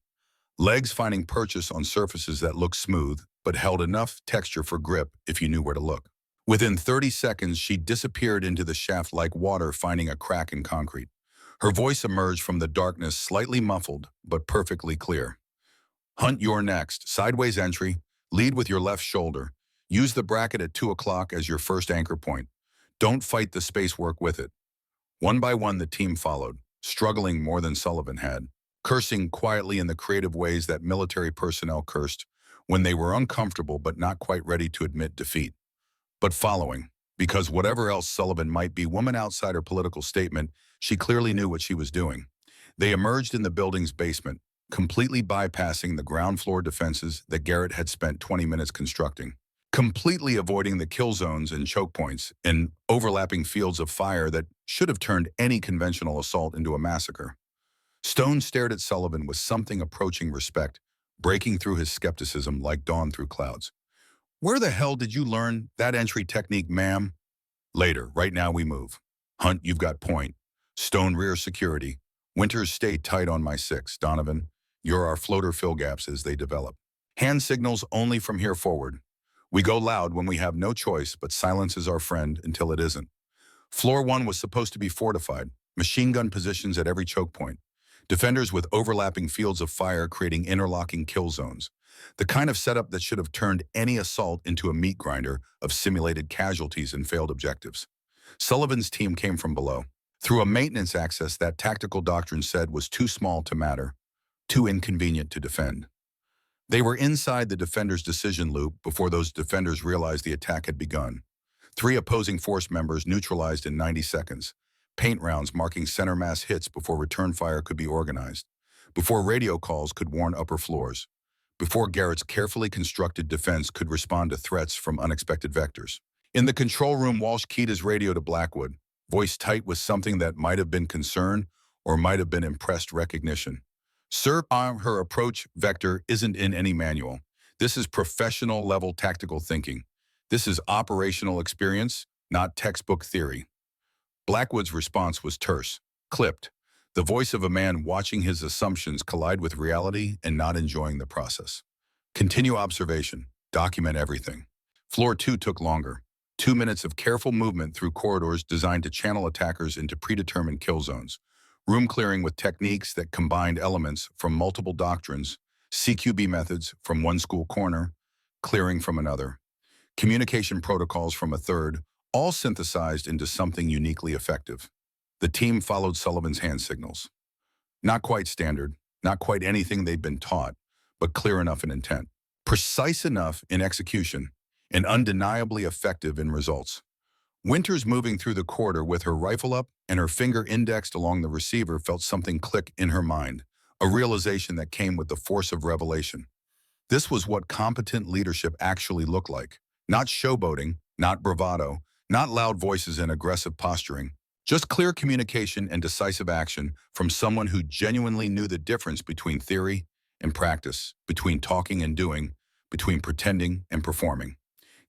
Legs finding purchase on surfaces that looked smooth, but held enough texture for grip if you knew where to look. Within 30 seconds, she disappeared into the shaft like water finding a crack in concrete. Her voice emerged from the darkness slightly muffled, but perfectly clear. Hunt, you're next. Sideways entry. Lead with your left shoulder. Use the bracket at 2 o'clock as your first anchor point. Don't fight the space work with it. One by one, the team followed, struggling more than Sullivan had, cursing quietly in the creative ways that military personnel cursed when they were uncomfortable but not quite ready to admit defeat. But following, because whatever else Sullivan might be, woman outside her political statement, she clearly knew what she was doing. They emerged in the building's basement, completely bypassing the ground floor defenses that Garrett had spent 20 minutes constructing, completely avoiding the kill zones and choke points and overlapping fields of fire that should have turned any conventional assault into a massacre. Stone stared at Sullivan with something approaching respect, breaking through his skepticism like dawn through clouds. Where the hell did you learn that entry technique, ma'am? Later, right now we move. Hunt, you've got point. Stone rear security. Winters, stay tight on my 6. Donovan, you're our floater fill gaps as they develop. Hand signals only from here forward. We go loud when we have no choice, but silence is our friend until it isn't. Floor 1 was supposed to be fortified, machine gun positions at every choke point. Defenders with overlapping fields of fire creating interlocking kill zones. The kind of setup that should have turned any assault into a meat grinder of simulated casualties and failed objectives. Sullivan's team came from below, through a maintenance access that tactical doctrine said was too small to matter, too inconvenient to defend. They were inside the defenders' decision loop before those defenders realized the attack had begun. 3 opposing force members neutralized in 90 seconds. Paint rounds marking center mass hits before return fire could be organized, before radio calls could warn upper floors, before Garrett's carefully constructed defense could respond to threats from unexpected vectors. In the control room, Walsh keyed his radio to Blackwood, voice tight with something that might have been concern or might have been impressed recognition. Sir, her approach vector isn't in any manual. This is professional level tactical thinking. This is operational experience, not textbook theory. Blackwood's response was terse, clipped, the voice of a man watching his assumptions collide with reality and not enjoying the process. Continue observation. Document everything. Floor 2 took longer. 2 minutes of careful movement through corridors designed to channel attackers into predetermined kill zones. Room clearing with techniques that combined elements from multiple doctrines, CQB methods from one school corner, clearing from another, communication protocols from a third, all synthesized into something uniquely effective. The team followed Sullivan's hand signals. Not quite standard, not quite anything they'd been taught, but clear enough in intent, precise enough in execution, and undeniably effective in results. Winters, moving through the corridor with her rifle up and her finger indexed along the receiver, felt something click in her mind, a realization that came with the force of revelation. This was what competent leadership actually looked like. Not showboating, not bravado, not loud voices and aggressive posturing, just clear communication and decisive action from someone who genuinely knew the difference between theory and practice, between talking and doing, between pretending and performing.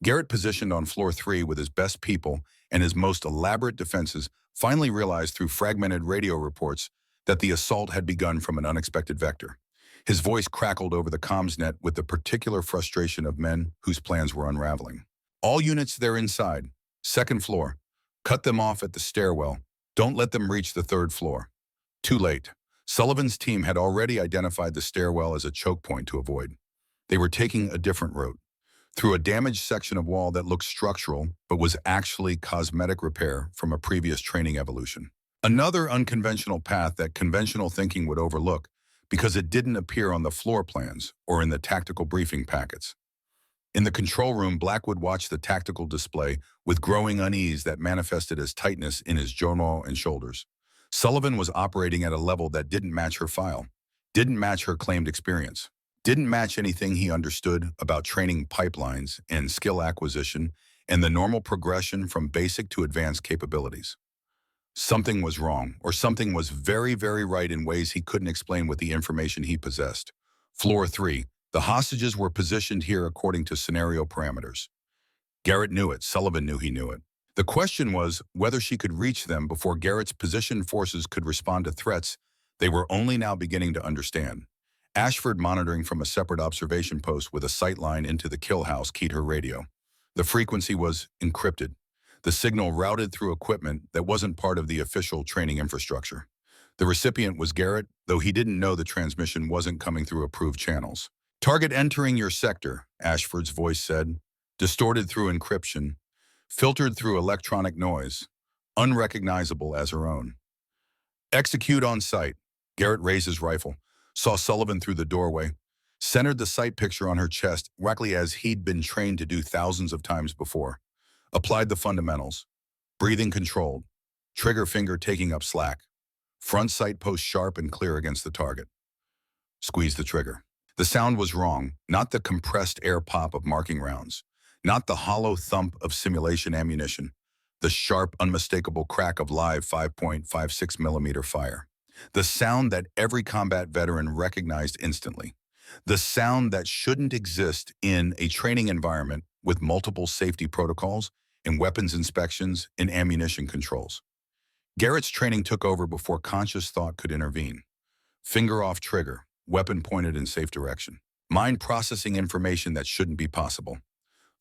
Garrett, positioned on floor 3 with his best people and his most elaborate defenses, finally realized through fragmented radio reports that the assault had begun from an unexpected vector. His voice crackled over the comms net with the particular frustration of men whose plans were unraveling. All units there inside. 2nd floor. Cut them off at the stairwell. Don't let them reach the 3rd floor. Too late. Sullivan's team had already identified the stairwell as a choke point to avoid. They were taking a different route, through a damaged section of wall that looked structural but was actually cosmetic repair from a previous training evolution. Another unconventional path that conventional thinking would overlook because it didn't appear on the floor plans or in the tactical briefing packets. In the control room, Blackwood watched the tactical display with growing unease that manifested as tightness in his jaw and shoulders. Sullivan was operating at a level that didn't match her file, didn't match her claimed experience, didn't match anything he understood about training pipelines and skill acquisition and the normal progression from basic to advanced capabilities. Something was wrong, or something was very, very right in ways he couldn't explain with the information he possessed. Floor 3. The hostages were positioned here according to scenario parameters. Garrett knew it. Sullivan knew he knew it. The question was whether she could reach them before Garrett's positioned forces could respond to threats they were only now beginning to understand. Ashford, monitoring from a separate observation post with a sight line into the kill house, keyed her radio. The frequency was encrypted. The signal routed through equipment that wasn't part of the official training infrastructure. The recipient was Garrett, though he didn't know the transmission wasn't coming through approved channels. "Target entering your sector," Ashford's voice said, distorted through encryption, filtered through electronic noise, unrecognizable as her own. "Execute on sight." Garrett raised his rifle, saw Sullivan through the doorway, centered the sight picture on her chest exactly as he'd been trained to do thousands of times before. Applied the fundamentals. Breathing controlled. Trigger finger taking up slack. Front sight post sharp and clear against the target. Squeeze the trigger. The sound was wrong, not the compressed air pop of marking rounds, not the hollow thump of simulation ammunition, the sharp, unmistakable crack of live 5.56 millimeter fire. The sound that every combat veteran recognized instantly. The sound that shouldn't exist in a training environment with multiple safety protocols, in weapons inspections, and ammunition controls. Garrett's training took over before conscious thought could intervene. Finger off trigger, weapon pointed in safe direction. Mind processing information that shouldn't be possible.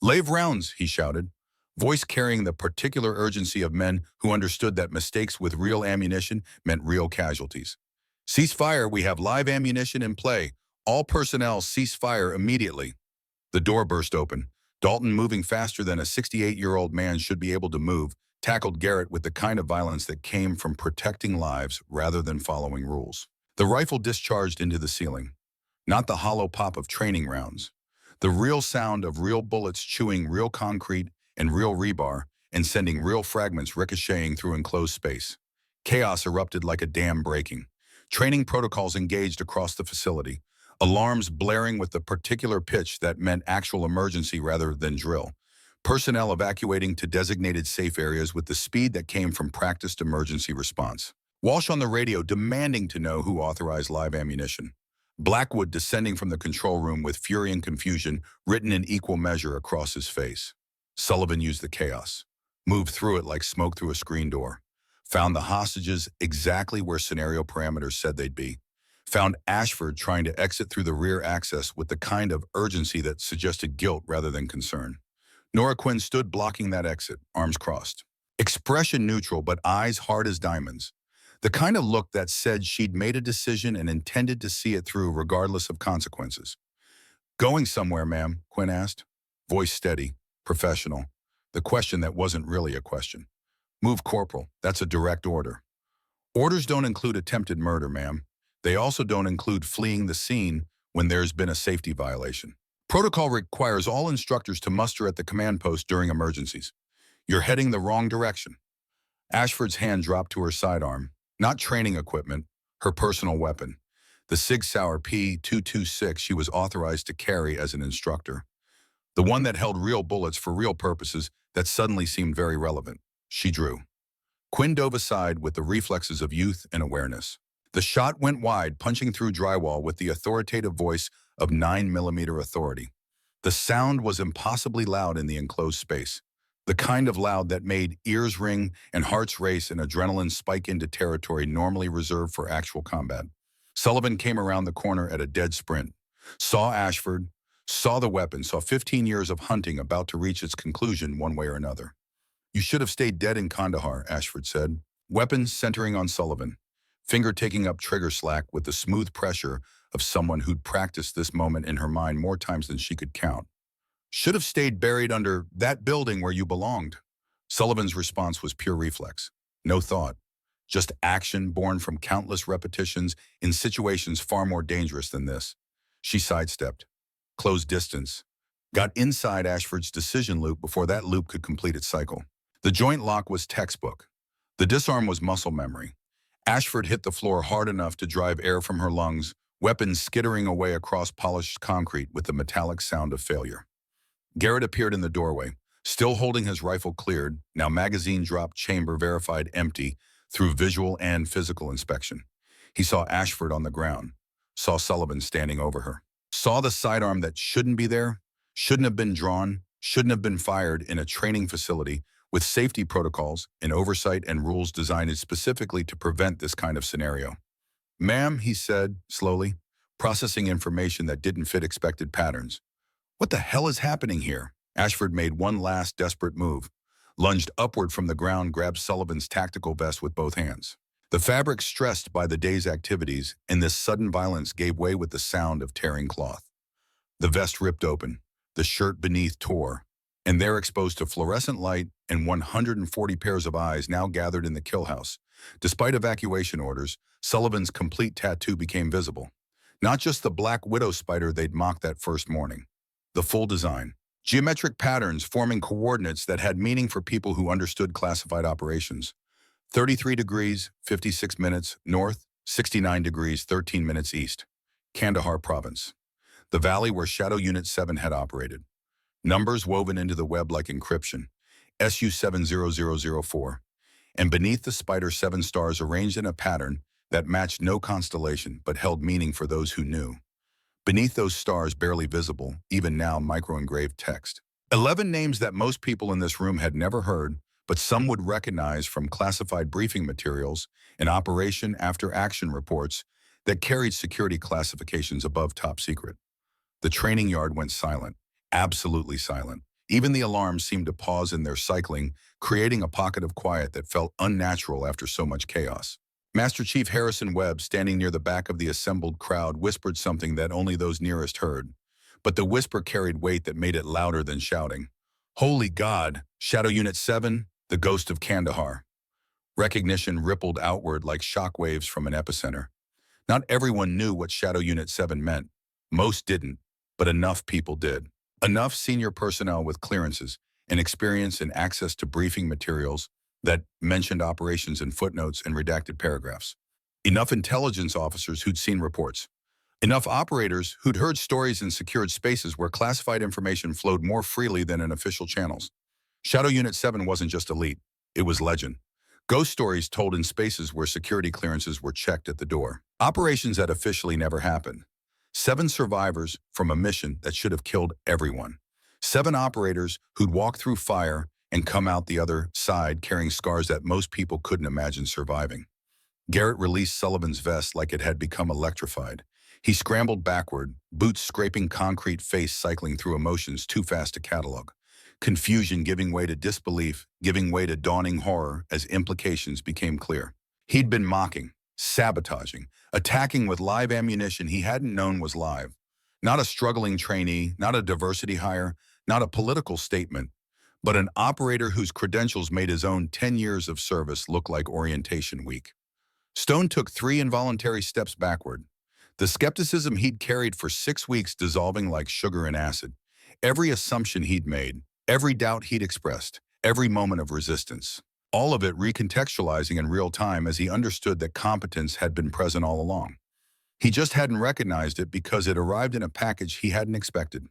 "Lave rounds," he shouted, voice carrying the particular urgency of men who understood that mistakes with real ammunition meant real casualties. "Cease fire, we have live ammunition in play. All personnel cease fire immediately." The door burst open. Dalton, moving faster than a 68-year-old man should be able to move, tackled Garrett with the kind of violence that came from protecting lives rather than following rules. The rifle discharged into the ceiling. Not the hollow pop of training rounds. The real sound of real bullets chewing real concrete and real rebar and sending real fragments ricocheting through enclosed space. Chaos erupted like a dam breaking. Training protocols engaged across the facility. Alarms blaring with the particular pitch that meant actual emergency rather than drill. Personnel evacuating to designated safe areas with the speed that came from practiced emergency response. Walsh on the radio demanding to know who authorized live ammunition. Blackwood descending from the control room with fury and confusion written in equal measure across his face. Sullivan used the chaos, moved through it like smoke through a screen door, found the hostages exactly where scenario parameters said they'd be, found Ashford trying to exit through the rear access with the kind of urgency that suggested guilt rather than concern. Nora Quinn stood blocking that exit, arms crossed. Expression neutral, but eyes hard as diamonds. The kind of look that said she'd made a decision and intended to see it through regardless of consequences. "Going somewhere, ma'am?" Quinn asked. Voice steady, professional. The question that wasn't really a question. "Move, Corporal. That's a direct order." "Orders don't include attempted murder, ma'am. They also don't include fleeing the scene when there's been a safety violation. Protocol requires all instructors to muster at the command post during emergencies. You're heading the wrong direction." Ashford's hand dropped to her sidearm. Not training equipment, her personal weapon. The Sig Sauer P226 she was authorized to carry as an instructor. The one that held real bullets for real purposes that suddenly seemed very relevant. She drew. Quinn dove aside with the reflexes of youth and awareness. The shot went wide, punching through drywall with the authoritative voice of 9mm authority. The sound was impossibly loud in the enclosed space. The kind of loud that made ears ring and hearts race and adrenaline spike into territory normally reserved for actual combat. Sullivan came around the corner at a dead sprint. Saw Ashford, saw the weapon, saw 15 years of hunting about to reach its conclusion one way or another. "You should have stayed dead in Kandahar," Ashford said. Weapon centering on Sullivan. Finger taking up trigger slack with the smooth pressure of someone who'd practiced this moment in her mind more times than she could count. "Should have stayed buried under that building where you belonged." Sullivan's response was pure reflex. No thought. Just action born from countless repetitions in situations far more dangerous than this. She sidestepped. Closed distance. Got inside Ashford's decision loop before that loop could complete its cycle. The joint lock was textbook. The disarm was muscle memory. Ashford hit the floor hard enough to drive air from her lungs, weapons skittering away across polished concrete with the metallic sound of failure. Garrett appeared in the doorway, still holding his rifle cleared, now magazine drop chamber verified empty through visual and physical inspection. He saw Ashford on the ground, saw Sullivan standing over her, saw the sidearm that shouldn't be there, shouldn't have been drawn, shouldn't have been fired in a training facility with safety protocols and oversight and rules designed specifically to prevent this kind of scenario. "Ma'am," he said, slowly, processing information that didn't fit expected patterns. "What the hell is happening here?" Ashford made one last desperate move, lunged upward from the ground, grabbed Sullivan's tactical vest with both hands. The fabric stressed by the day's activities and this sudden violence gave way with the sound of tearing cloth. The vest ripped open, the shirt beneath tore, and there exposed to fluorescent light and 140 pairs of eyes now gathered in the kill house. Despite evacuation orders, Sullivan's complete tattoo became visible. Not just the black widow spider they'd mocked that first morning. The full design. Geometric patterns forming coordinates that had meaning for people who understood classified operations. 33 degrees, 56 minutes north, 69 degrees, 13 minutes east. Kandahar province. The valley where Shadow Unit 7 had operated. Numbers woven into the web like encryption. SU-70004. And beneath the spider 7 stars arranged in a pattern that matched no constellation but held meaning for those who knew. Beneath those stars, barely visible, even now micro-engraved text. 11 names that most people in this room had never heard, but some would recognize from classified briefing materials and operation after action reports that carried security classifications above top secret. The training yard went silent, absolutely silent. Even the alarms seemed to pause in their cycling, creating a pocket of quiet that felt unnatural after so much chaos. Master Chief Harrison Webb, standing near the back of the assembled crowd, whispered something that only those nearest heard. But the whisper carried weight that made it louder than shouting. "Holy God! Shadow Unit 7, the ghost of Kandahar." Recognition rippled outward like shockwaves from an epicenter. Not everyone knew what Shadow Unit 7 meant. Most didn't, but enough people did. Enough senior personnel with clearances and experience and access to briefing materials that mentioned operations in footnotes and redacted paragraphs. Enough intelligence officers who'd seen reports. Enough operators who'd heard stories in secured spaces where classified information flowed more freely than in official channels. Shadow Unit 7 wasn't just elite, it was legend. Ghost stories told in spaces where security clearances were checked at the door. Operations that officially never happened. 7 survivors from a mission that should have killed everyone. 7 operators who'd walk through fire and come out the other side carrying scars that most people couldn't imagine surviving. Garrett released Sullivan's vest like it had become electrified. He scrambled backward, boots scraping concrete, face cycling through emotions too fast to catalog. Confusion giving way to disbelief, giving way to dawning horror as implications became clear. He'd been mocking, sabotaging, attacking with live ammunition he hadn't known was live. Not a struggling trainee, not a diversity hire, not a political statement, but an operator whose credentials made his own 10 years of service look like orientation week. Stone took 3 involuntary steps backward. The skepticism he'd carried for 6 weeks dissolving like sugar in acid. Every assumption he'd made, every doubt he'd expressed, every moment of resistance. All of it recontextualizing in real time as he understood that competence had been present all along. He just hadn't recognized it because it arrived in a package he hadn't expected.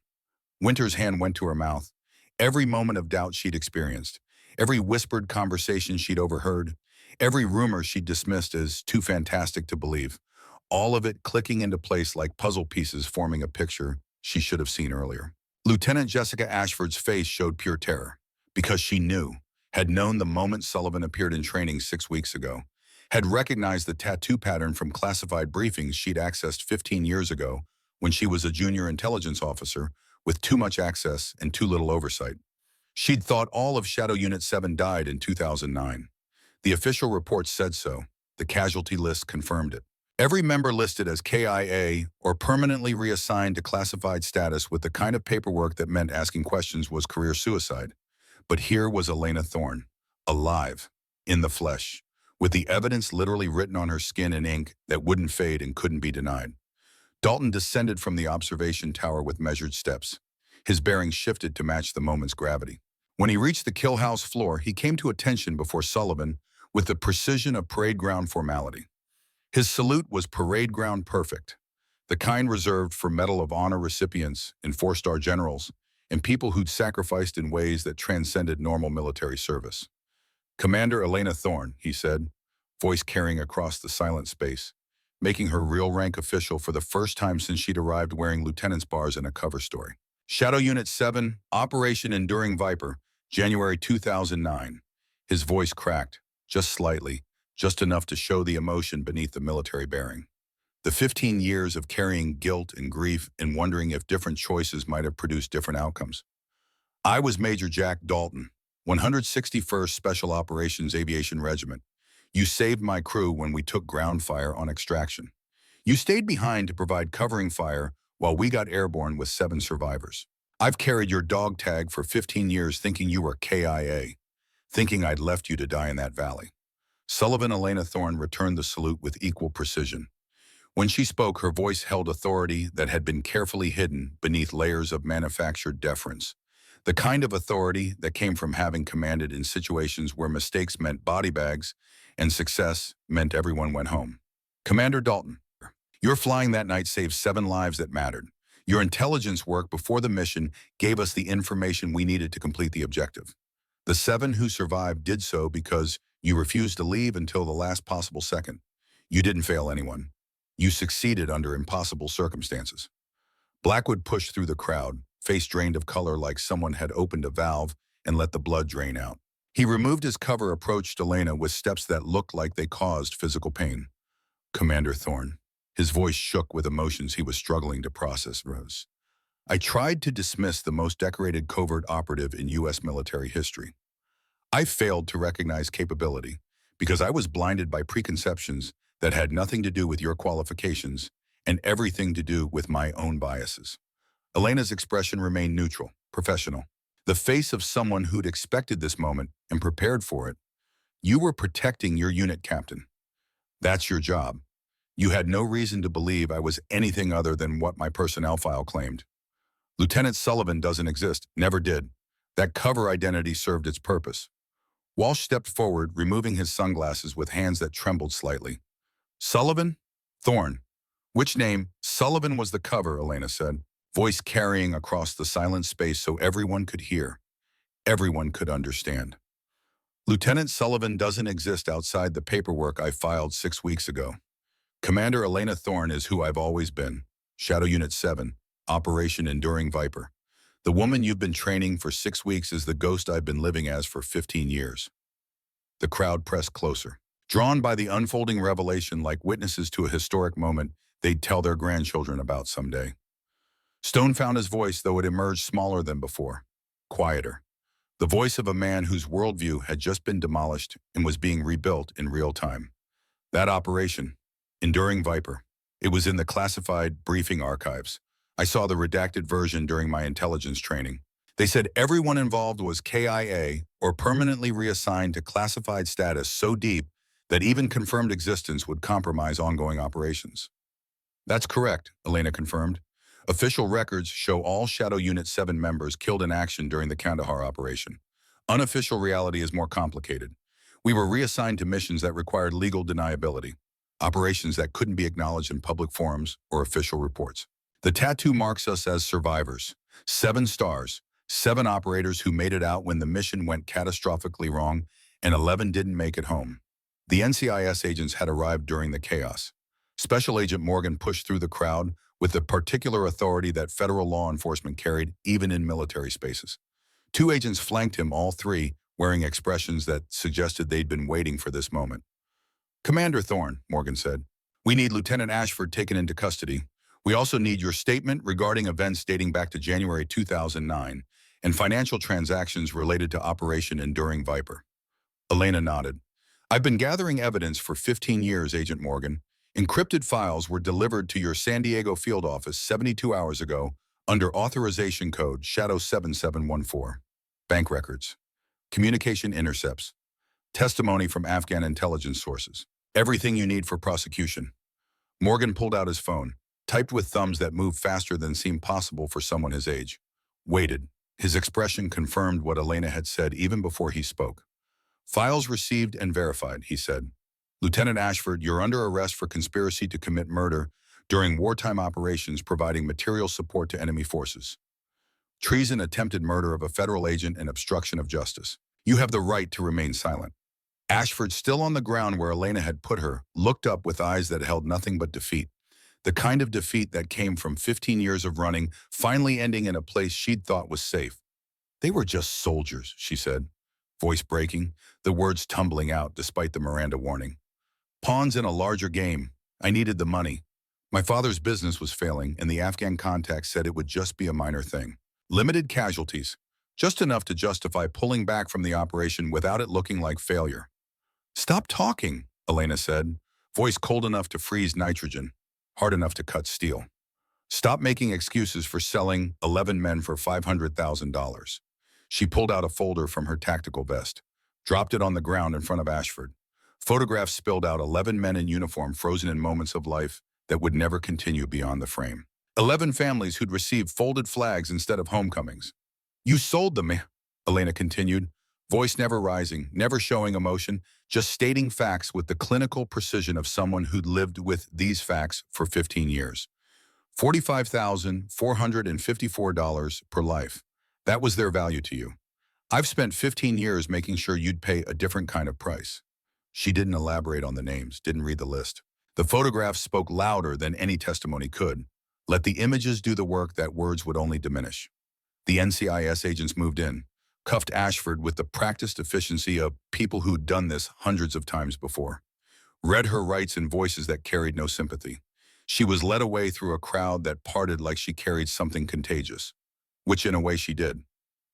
Winter's hand went to her mouth. Every moment of doubt she'd experienced, every whispered conversation she'd overheard, every rumor she'd dismissed as too fantastic to believe, all of it clicking into place like puzzle pieces forming a picture she should have seen earlier. Lieutenant Jessica Ashford's face showed pure terror, because she knew, had known the moment Sullivan appeared in training 6 weeks ago, had recognized the tattoo pattern from classified briefings she'd accessed 15 years ago when she was a junior intelligence officer with too much access and too little oversight. She'd thought all of Shadow Unit 7 died in 2009. The official reports said so. The casualty list confirmed it. Every member listed as KIA or permanently reassigned to classified status with the kind of paperwork that meant asking questions was career suicide. But here was Elena Thorne, alive, in the flesh, with the evidence literally written on her skin in ink that wouldn't fade and couldn't be denied. Dalton descended from the observation tower with measured steps. His bearings shifted to match the moment's gravity. When he reached the kill house floor, he came to attention before Sullivan, with the precision of parade ground formality. His salute was parade ground perfect, the kind reserved for Medal of Honor recipients and four-star generals and people who'd sacrificed in ways that transcended normal military service. "Commander Elena Thorne," he said, voice carrying across the silent space, making her real rank official for the first time since she'd arrived wearing lieutenant's bars in a cover story. "Shadow Unit 7, Operation Enduring Viper, January 2009. His voice cracked, just slightly, just enough to show the emotion beneath the military bearing. The 15 years of carrying guilt and grief and wondering if different choices might have produced different outcomes. "I was Major Jack Dalton, 161st Special Operations Aviation Regiment. You saved my crew when we took ground fire on extraction. You stayed behind to provide covering fire while we got airborne with 7 survivors. I've carried your dog tag for 15 years thinking you were KIA, thinking I'd left you to die in that valley." Sullivan Elena Thorne returned the salute with equal precision. When she spoke, her voice held authority that had been carefully hidden beneath layers of manufactured deference. The kind of authority that came from having commanded in situations where mistakes meant body bags and success meant everyone went home. "Commander Dalton, your flying that night saved 7 lives that mattered. Your intelligence work before the mission gave us the information we needed to complete the objective. The 7 who survived did so because you refused to leave until the last possible second. You didn't fail anyone. You succeeded under impossible circumstances." Blackwood pushed through the crowd, face drained of color like someone had opened a valve and let the blood drain out. He removed his cover, approached Elena with steps that looked like they caused physical pain. "Commander Thorne." His voice shook with emotions he was struggling to process. "Rose, I tried to dismiss the most decorated covert operative in U.S. military history. I failed to recognize capability because I was blinded by preconceptions that had nothing to do with your qualifications and everything to do with my own biases." Elena's expression remained neutral, professional, the face of someone who'd expected this moment and prepared for it. "You were protecting your unit captain. That's your job. You had no reason to believe I was anything other than what my personnel file claimed. Lieutenant Sullivan doesn't exist, never did. That cover identity served its purpose." Walsh stepped forward, removing his sunglasses with hands that trembled slightly. "Sullivan? Thorne. Which name?" "Sullivan was the cover," Elena said, voice carrying across the silent space so everyone could hear, everyone could understand. "Lieutenant Sullivan doesn't exist outside the paperwork I filed 6 weeks ago. Commander Elena Thorne is who I've always been. Shadow Unit 7, Operation Enduring Viper. The woman you've been training for 6 weeks is the ghost I've been living as for 15 years. The crowd pressed closer, drawn by the unfolding revelation like witnesses to a historic moment they'd tell their grandchildren about someday. Stone found his voice, though it emerged smaller than before, quieter. The voice of a man whose worldview had just been demolished and was being rebuilt in real time. That operation, Enduring Viper, it was in the classified briefing archives. I saw the redacted version during my intelligence training. They said everyone involved was KIA or permanently reassigned to classified status so deep that even confirmed existence would compromise ongoing operations. That's correct, Elena confirmed. Official records show all Shadow Unit 7 members killed in action during the Kandahar operation. Unofficial reality is more complicated. We were reassigned to missions that required legal deniability, operations that couldn't be acknowledged in public forums or official reports. The tattoo marks us as survivors. 7 stars, 7 operators who made it out when the mission went catastrophically wrong, and 11 didn't make it home. The NCIS agents had arrived during the chaos. Special Agent Morgan pushed through the crowd with the particular authority that federal law enforcement carried even in military spaces. 2 agents flanked him, all 3 wearing expressions that suggested they'd been waiting for this moment. "Commander Thorne," Morgan said, "we need Lieutenant Ashford taken into custody. We also need your statement regarding events dating back to January 2009 and financial transactions related to Operation Enduring Viper." Elena nodded. "I've been gathering evidence for 15 years, Agent Morgan. Encrypted files were delivered to your San Diego field office 72 hours ago under authorization code Shadow 7714. Bank records, communication intercepts, testimony from Afghan intelligence sources. Everything you need for prosecution." Morgan pulled out his phone, typed with thumbs that moved faster than seemed possible for someone his age. Waited. His expression confirmed what Elena had said even before he spoke. Files received and verified, he said. Lieutenant Ashford, you're under arrest for conspiracy to commit murder during wartime operations providing material support to enemy forces. Treason, attempted murder of a federal agent, and obstruction of justice. You have the right to remain silent. Ashford, still on the ground where Elena had put her, looked up with eyes that held nothing but defeat. The kind of defeat that came from 15 years of running, finally ending in a place she'd thought was safe. They were just soldiers, she said, voice breaking, the words tumbling out despite the Miranda warning. Pawns in a larger game. I needed the money. My father's business was failing, and the Afghan contacts said it would just be a minor thing. Limited casualties, just enough to justify pulling back from the operation without it looking like failure. Stop talking, Elena said, voice cold enough to freeze nitrogen, hard enough to cut steel. Stop making excuses for selling 11 men for $500,000. She pulled out a folder from her tactical vest, dropped it on the ground in front of Ashford. Photographs spilled out 11 men in uniform frozen in moments of life that would never continue beyond the frame. 11 families who'd received folded flags instead of homecomings. You sold them, Elena continued, voice never rising, never showing emotion, just stating facts with the clinical precision of someone who'd lived with these facts for 15 years. $45,454 per life. That was their value to you. I've spent 15 years making sure you'd pay a different kind of price. She didn't elaborate on the names, didn't read the list. The photographs spoke louder than any testimony could. Let the images do the work that words would only diminish. The NCIS agents moved in, cuffed Ashford with the practiced efficiency of people who'd done this hundreds of times before. Read her rights in voices that carried no sympathy. She was led away through a crowd that parted like she carried something contagious, which in a way she did.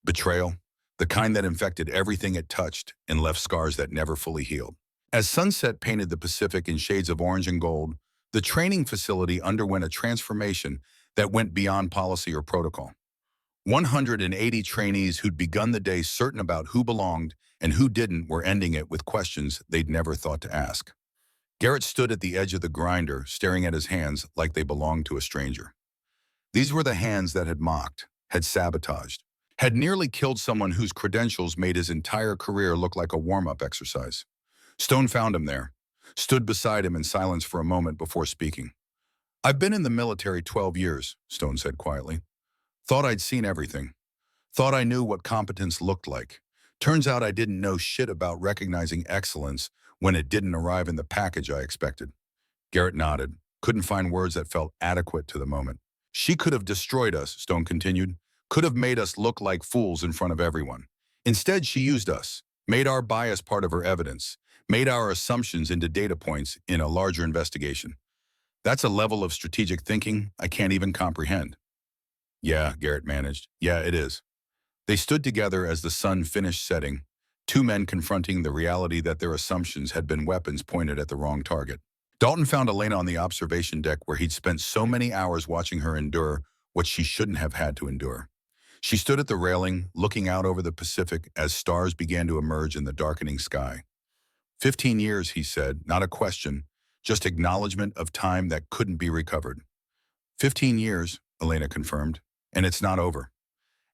Betrayal, the kind that infected everything it touched and left scars that never fully healed. As sunset painted the Pacific in shades of orange and gold, the training facility underwent a transformation that went beyond policy or protocol. 180 trainees who'd begun the day certain about who belonged and who didn't were ending it with questions they'd never thought to ask. Garrett stood at the edge of the grinder, staring at his hands like they belonged to a stranger. These were the hands that had mocked, had sabotaged, had nearly killed someone whose credentials made his entire career look like a warm-up exercise. Stone found him there, stood beside him in silence for a moment before speaking. I've been in the military 12 years, Stone said quietly. Thought I'd seen everything. Thought I knew what competence looked like. Turns out I didn't know shit about recognizing excellence when it didn't arrive in the package I expected. Garrett nodded, couldn't find words that felt adequate to the moment. She could have destroyed us, Stone continued, could have made us look like fools in front of everyone. Instead, she used us, made our bias part of her evidence, made our assumptions into data points in a larger investigation. That's a level of strategic thinking I can't even comprehend. Yeah, Garrett managed. Yeah, it is. They stood together as the sun finished setting, two men confronting the reality that their assumptions had been weapons pointed at the wrong target. Dalton found Elena on the observation deck where he'd spent so many hours watching her endure what she shouldn't have had to endure. She stood at the railing, looking out over the Pacific as stars began to emerge in the darkening sky. 15 years, he said, not a question, just acknowledgement of time that couldn't be recovered. 15 years, Elena confirmed, and it's not over.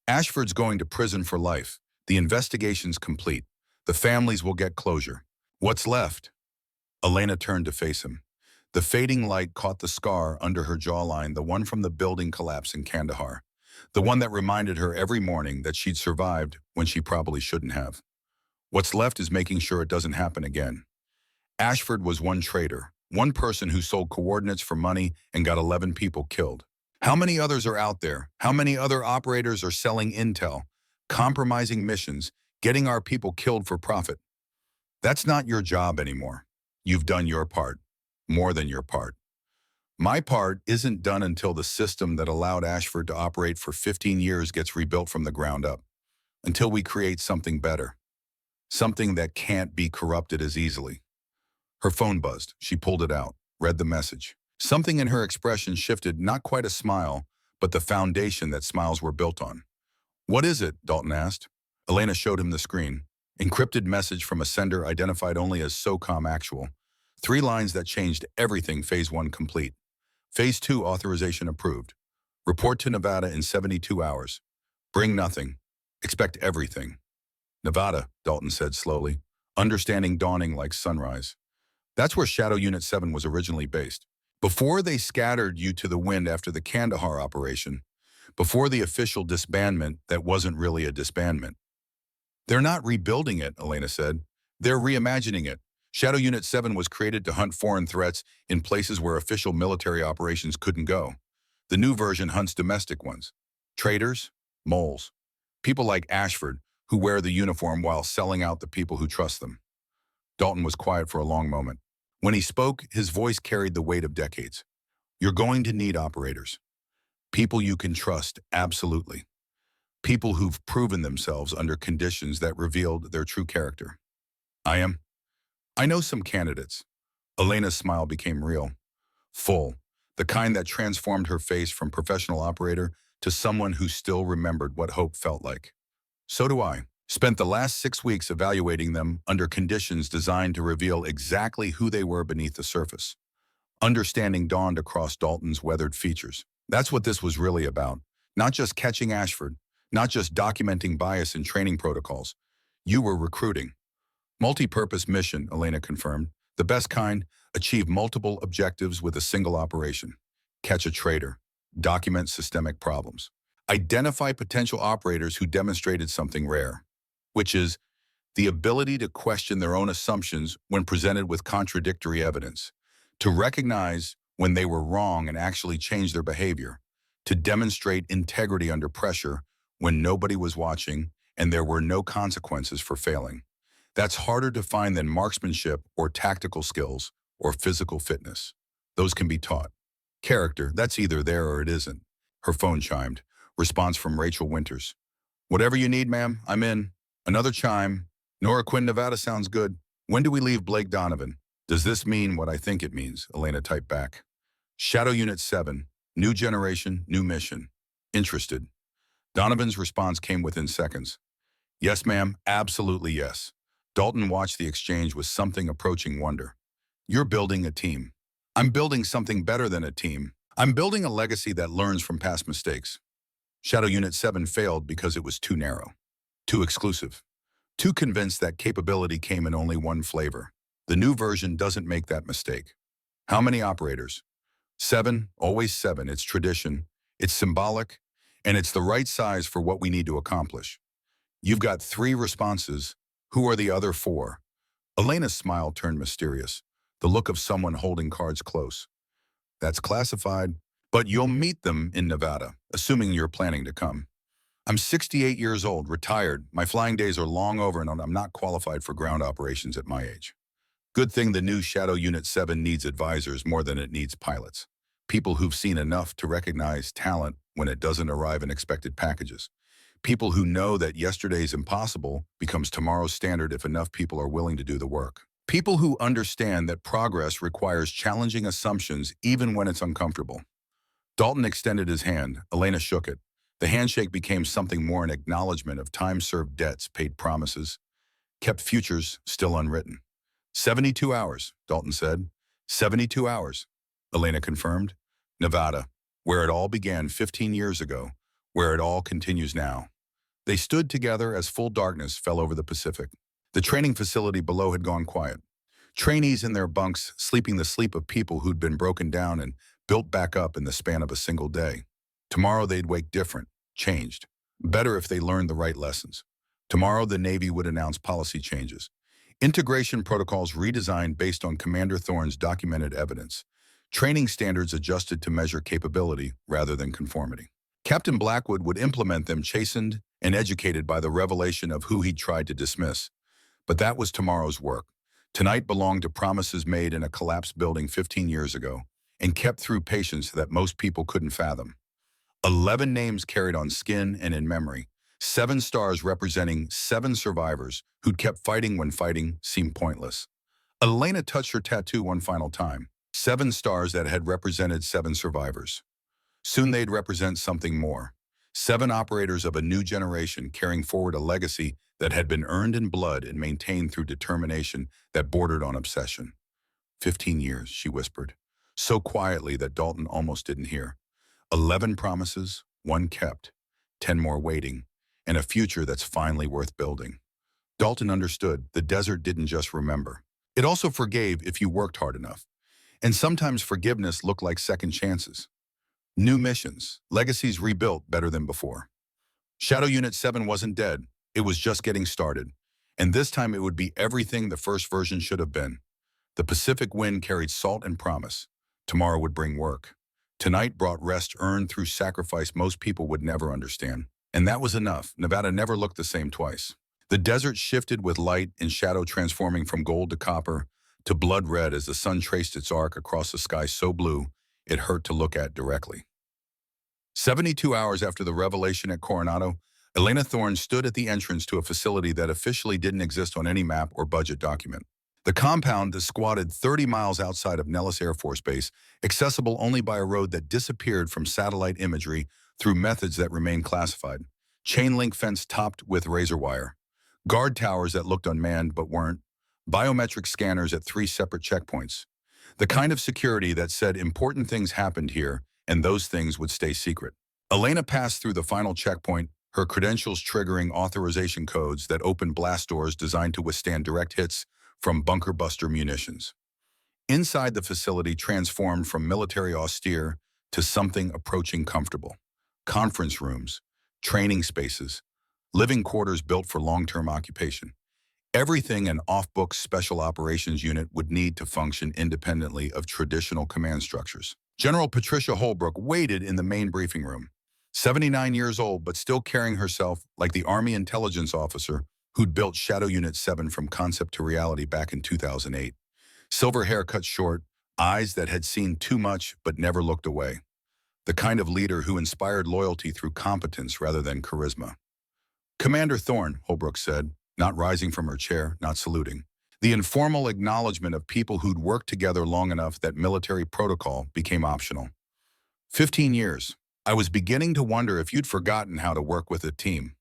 Ashford's going to prison for life. The investigation's complete. The families will get closure. What's left? Elena turned to face him. The fading light caught the scar under her jawline, the one from the building collapse in Kandahar, the one that reminded her every morning that she'd survived when she probably shouldn't have. What's left is making sure it doesn't happen again. Ashford was one traitor, one person who sold coordinates for money and got 11 people killed. How many others are out there? How many other operators are selling intel, compromising missions, getting our people killed for profit? That's not your job anymore. You've done your part, more than your part. My part isn't done until the system that allowed Ashford to operate for 15 years gets rebuilt from the ground up, until we create something better. Something that can't be corrupted as easily. Her phone buzzed. She pulled it out, read the message. Something in her expression shifted, not quite a smile, but the foundation that smiles were built on. What is it? Dalton asked. Elena showed him the screen. Encrypted message from a sender identified only as SOCOM actual. 3 lines that changed everything. Phase 1 complete. Phase 2 authorization approved. Report to Nevada in 72 hours. Bring nothing. Expect everything. Nevada, Dalton said slowly. understanding dawning like sunrise. That's where Shadow Unit 7 was originally based. Before they scattered you to the wind after the Kandahar operation, before the official disbandment that wasn't really a disbandment. They're not rebuilding it, Elena said. They're reimagining it. Shadow Unit 7 was created to hunt foreign threats in places where official military operations couldn't go. The new version hunts domestic ones. Traitors, moles, people like Ashford who wear the uniform while selling out the people who trust them. Dalton was quiet for a long moment. When he spoke, his voice carried the weight of decades. You're going to need operators. People you can trust, absolutely. People who've proven themselves under conditions that revealed their true character. I know some candidates. Elena's smile became real, full, the kind that transformed her face from professional operator to someone who still remembered what hope felt like. So do I. Spent the last 6 weeks evaluating them under conditions designed to reveal exactly who they were beneath the surface. Understanding dawned across Dalton's weathered features. That's what this was really about. Not just catching Ashford, not just documenting bias in training protocols. You were recruiting. Multi-purpose mission, Elena confirmed. The best kind, achieve multiple objectives with a single operation. Catch a traitor. Document systemic problems. Identify potential operators who demonstrated something rare, which is the ability to question their own assumptions when presented with contradictory evidence, to recognize when they were wrong and actually change their behavior, to demonstrate integrity under pressure when nobody was watching and there were no consequences for failing. That's harder to find than marksmanship or tactical skills or physical fitness. Those can be taught. Character, that's either there or it isn't. Her phone chimed. Response from Rachel Winters. Whatever you need, ma'am, I'm in. Another chime. Nora Quinn, Nevada sounds good. When do we leave Blake Donovan? Does this mean what I think it means? Elena typed back. Shadow Unit 7. New generation, new mission. Interested. Donovan's response came within seconds. Yes, ma'am, absolutely yes. Dalton watched the exchange with something approaching wonder. You're building a team. I'm building something better than a team. I'm building a legacy that learns from past mistakes. Shadow Unit 7 failed because it was too narrow, too exclusive, too convinced that capability came in only one flavor. The new version doesn't make that mistake. How many operators? 7, always 7. It's tradition, it's symbolic, and it's the right size for what we need to accomplish. You've got 3 responses. Who are the other 4? Elena's smile turned mysterious, the look of someone holding cards close. That's classified, but you'll meet them in Nevada, assuming you're planning to come. I'm 68 years old, retired. My flying days are long over and I'm not qualified for ground operations at my age. Good thing the new Shadow Unit 7 needs advisors more than it needs pilots. People who've seen enough to recognize talent when it doesn't arrive in expected packages. People who know that yesterday's impossible becomes tomorrow's standard if enough people are willing to do the work. People who understand that progress requires challenging assumptions even when it's uncomfortable. Dalton extended his hand. Elena shook it. The handshake became something more an acknowledgement of time-served debts, paid promises, kept futures still unwritten. 72 hours, Dalton said. 72 hours, Elena confirmed. Nevada, where it all began 15 years ago, where it all continues now. They stood together as full darkness fell over the Pacific. The training facility below had gone quiet. Trainees in their bunks sleeping the sleep of people who'd been broken down and built back up in the span of a single day. Tomorrow they'd wake different, changed. Better if they learned the right lessons. Tomorrow the Navy would announce policy changes. Integration protocols redesigned based on Commander Thorne's documented evidence. Training standards adjusted to measure capability rather than conformity. Captain Blackwood would implement them chastened and educated by the revelation of who he'd tried to dismiss. But that was tomorrow's work. Tonight belonged to promises made in a collapsed building 15 years ago and kept through patience that most people couldn't fathom. 11 names carried on skin and in memory. 7 stars representing 7 survivors who'd kept fighting when fighting seemed pointless. Elena touched her tattoo one final time. 7 stars that had represented 7 survivors. Soon they'd represent something more. 7 operators of a new generation carrying forward a legacy that had been earned in blood and maintained through determination that bordered on obsession. 15 years, she whispered, so quietly that Dalton almost didn't hear. 11 promises, 1 kept, 10 more waiting, and a future that's finally worth building. Dalton understood the desert didn't just remember. It also forgave if you worked hard enough. And sometimes forgiveness looked like second chances. New missions, legacies rebuilt better than before. Shadow Unit 7 wasn't dead. It was just getting started. And this time it would be everything the first version should have been. The Pacific wind carried salt and promise. Tomorrow would bring work. Tonight brought rest earned through sacrifice most people would never understand. And that was enough. Nevada never looked the same twice. The desert shifted with light and shadow transforming from gold to copper to blood red as the sun traced its arc across a sky so blue it hurt to look at directly. 72 hours after the revelation at Coronado, Elena Thorne stood at the entrance to a facility that officially didn't exist on any map or budget document. The compound that squatted 30 miles outside of Nellis Air Force Base, accessible only by a road that disappeared from satellite imagery through methods that remained classified. Chain link fence topped with razor wire. Guard towers that looked unmanned but weren't. Biometric scanners at 3 separate checkpoints. The kind of security that said important things happened here and those things would stay secret. Elena passed through the final checkpoint, her credentials triggering authorization codes that opened blast doors designed to withstand direct hits from bunker buster munitions. Inside the facility transformed from military austere to something approaching comfortable. Conference rooms, training spaces, living quarters built for long-term occupation. Everything an off-book special operations unit would need to function independently of traditional command structures. General Patricia Holbrook waited in the main briefing room. 79 years old, but still carrying herself like the Army intelligence officer who'd built Shadow Unit 7 from concept to reality back in 2008. Silver hair cut short, eyes that had seen too much but never looked away. The kind of leader who inspired loyalty through competence rather than charisma. "Commander Thorne," Holbrook said, not rising from her chair, not saluting. The informal acknowledgement of people who'd worked together long enough that military protocol became optional. 15 years. I was beginning to wonder if you'd forgotten how to work with a team.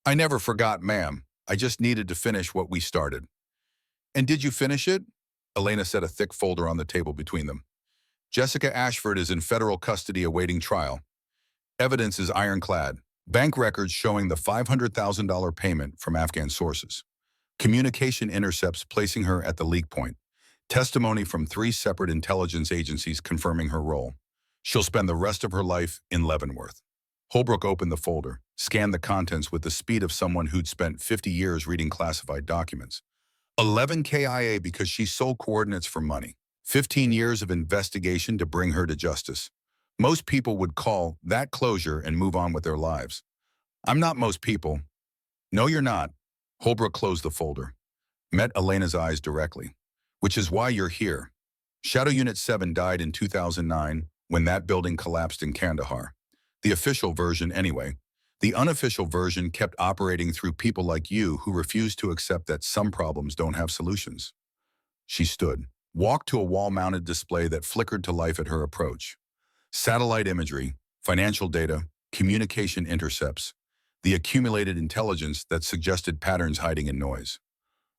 "I never forgot, ma'am. I just needed to finish what we started." "And did you finish it?" Elena set a thick folder on the table between them. "Jessica Ashford is in federal custody awaiting trial. Evidence is ironclad. Bank records showing the $500,000 payment from Afghan sources. Communication intercepts placing her at the leak point. Testimony from 3 separate intelligence agencies confirming her role. She'll spend the rest of her life in Leavenworth." Holbrook opened the folder, scanned the contents with the speed of someone who'd spent 50 years reading classified documents. 11 KIA because she sold coordinates for money. 15 years of investigation to bring her to justice. Most people would call that closure and move on with their lives. I'm not most people. No, you're not. Holbrook closed the folder, met Elena's eyes directly. "Which is why you're here. Shadow Unit 7 died in 2009 when that building collapsed in Kandahar. The official version anyway. The unofficial version kept operating through people like you who refused to accept that some problems don't have solutions." She stood, walked to a wall-mounted display that flickered to life at her approach. Satellite imagery, financial data, communication intercepts, the accumulated intelligence that suggested patterns hiding in noise.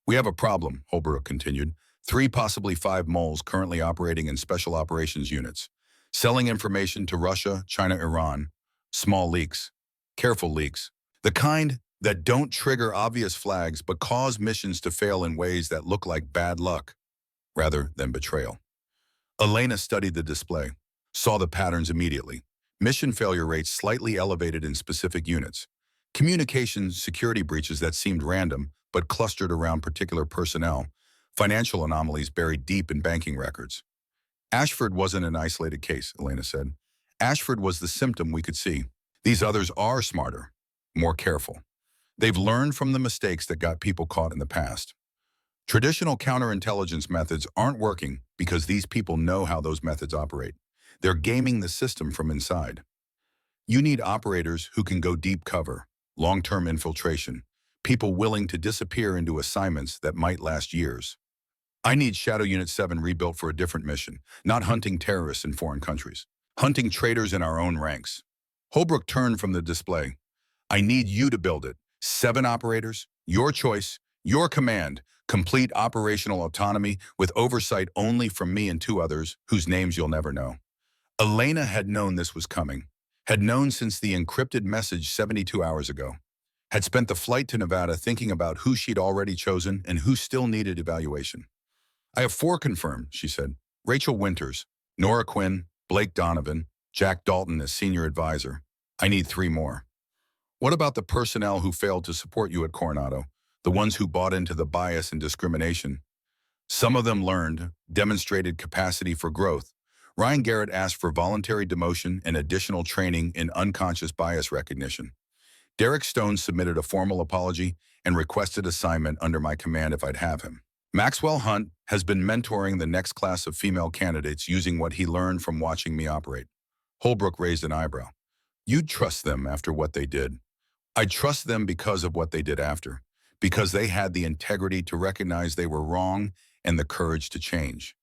"We have a problem," Holbrook continued. 3, possibly 5 moles currently operating in special operations units. Selling information to Russia, China, Iran. Small leaks. Careful leaks. The kind that don't trigger obvious flags but cause missions to fail in ways that look like bad luck rather than betrayal. Elena studied the display, saw the patterns immediately. Mission failure rates slightly elevated in specific units. Communication security breaches that seemed random but clustered around particular personnel. Financial anomalies buried deep in banking records. "Ashford wasn't an isolated case," Elena said. "Ashford was the symptom we could see. These others are smarter, more careful. They've learned from the mistakes that got people caught in the past. Traditional counterintelligence methods aren't working because these people know how those methods operate. They're gaming the system from inside. You need operators who can go deep cover, long-term infiltration, people willing to disappear into assignments that might last years. I need Shadow Unit 7 rebuilt for a different mission, not hunting terrorists in foreign countries, hunting traitors in our own ranks." Holbrook turned from the display. "I need you to build it. 7 operators, your choice, your command, complete operational autonomy with oversight only from me and 2 others whose names you'll never know." Elena had known this was coming, had known since the encrypted message 72 hours ago. had spent the flight to Nevada thinking about who she'd already chosen and who still needed evaluation. I have 4 confirmed, she said. Rachel Winters, Nora Quinn, Blake Donovan, Jack Dalton as senior advisor. I need 3 more. What about the personnel who failed to support you at Coronado, the ones who bought into the bias and discrimination? Some of them learned, demonstrated capacity for growth. Ryan Garrett asked for voluntary demotion and additional training in unconscious bias recognition. Derek Stone submitted a formal apology and requested assignment under my command if I'd have him. Maxwell Hunt has been mentoring the next class of female candidates using what he learned from watching me operate. Holbrook raised an eyebrow. You'd trust them after what they did. I trust them because of what they did after, because they had the integrity to recognize they were wrong and the courage to change.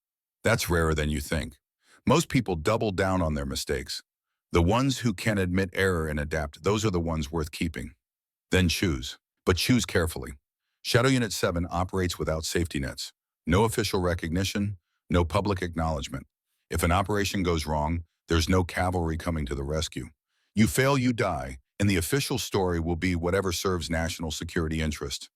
That's rarer than you think. Most people double down on their mistakes. The ones who can admit error and adapt, those are the ones worth keeping. Then choose, but choose carefully. Shadow Unit 7 operates without safety nets. No official recognition, no public acknowledgement. If an operation goes wrong, there's no cavalry coming to the rescue. You fail, you die, and the official story will be whatever serves national security interest.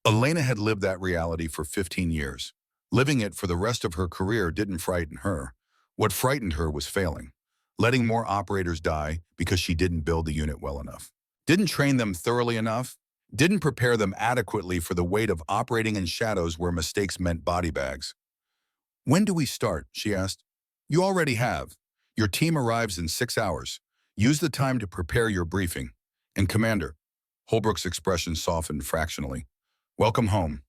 Elena had lived that reality for 15 years. Living it for the rest of her career didn't frighten her. What frightened her was failing. Letting more operators die because she didn't build the unit well enough. Didn't train them thoroughly enough. Didn't prepare them adequately for the weight of operating in shadows where mistakes meant body bags. When do we start? She asked. You already have. Your team arrives in 6 hours. Use the time to prepare your briefing. And Commander, Holbrook's expression softened fractionally. Welcome home.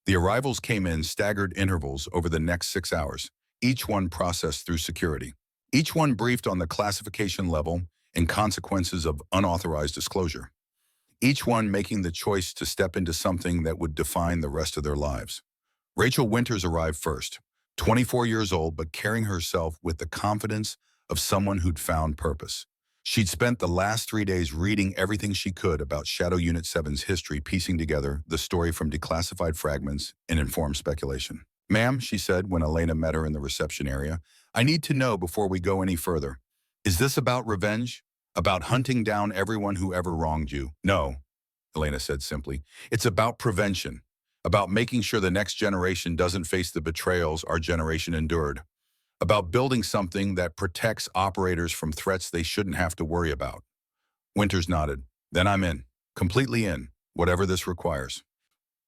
The arrivals came in staggered intervals over the next 6 hours, each one processed through security. Each one briefed on the classification level and consequences of unauthorized disclosure. Each one making the choice to step into something that would define the rest of their lives. Rachel Winters arrived first, 24 years old, but carrying herself with the confidence of someone who'd found purpose. She'd spent the last 3 days reading everything she could about Shadow Unit 7's history, piecing together the story from declassified fragments and informed speculation. Ma'am, she said when Elena met her in the reception area, I need to know before we go any further. Is this about revenge? About hunting down everyone who ever wronged you? No, Elena said simply. It's about prevention. About making sure the next generation doesn't face the betrayals our generation endured. About building something that protects operators from threats they shouldn't have to worry about. Winters nodded. Then I'm in. Completely in. Whatever this requires.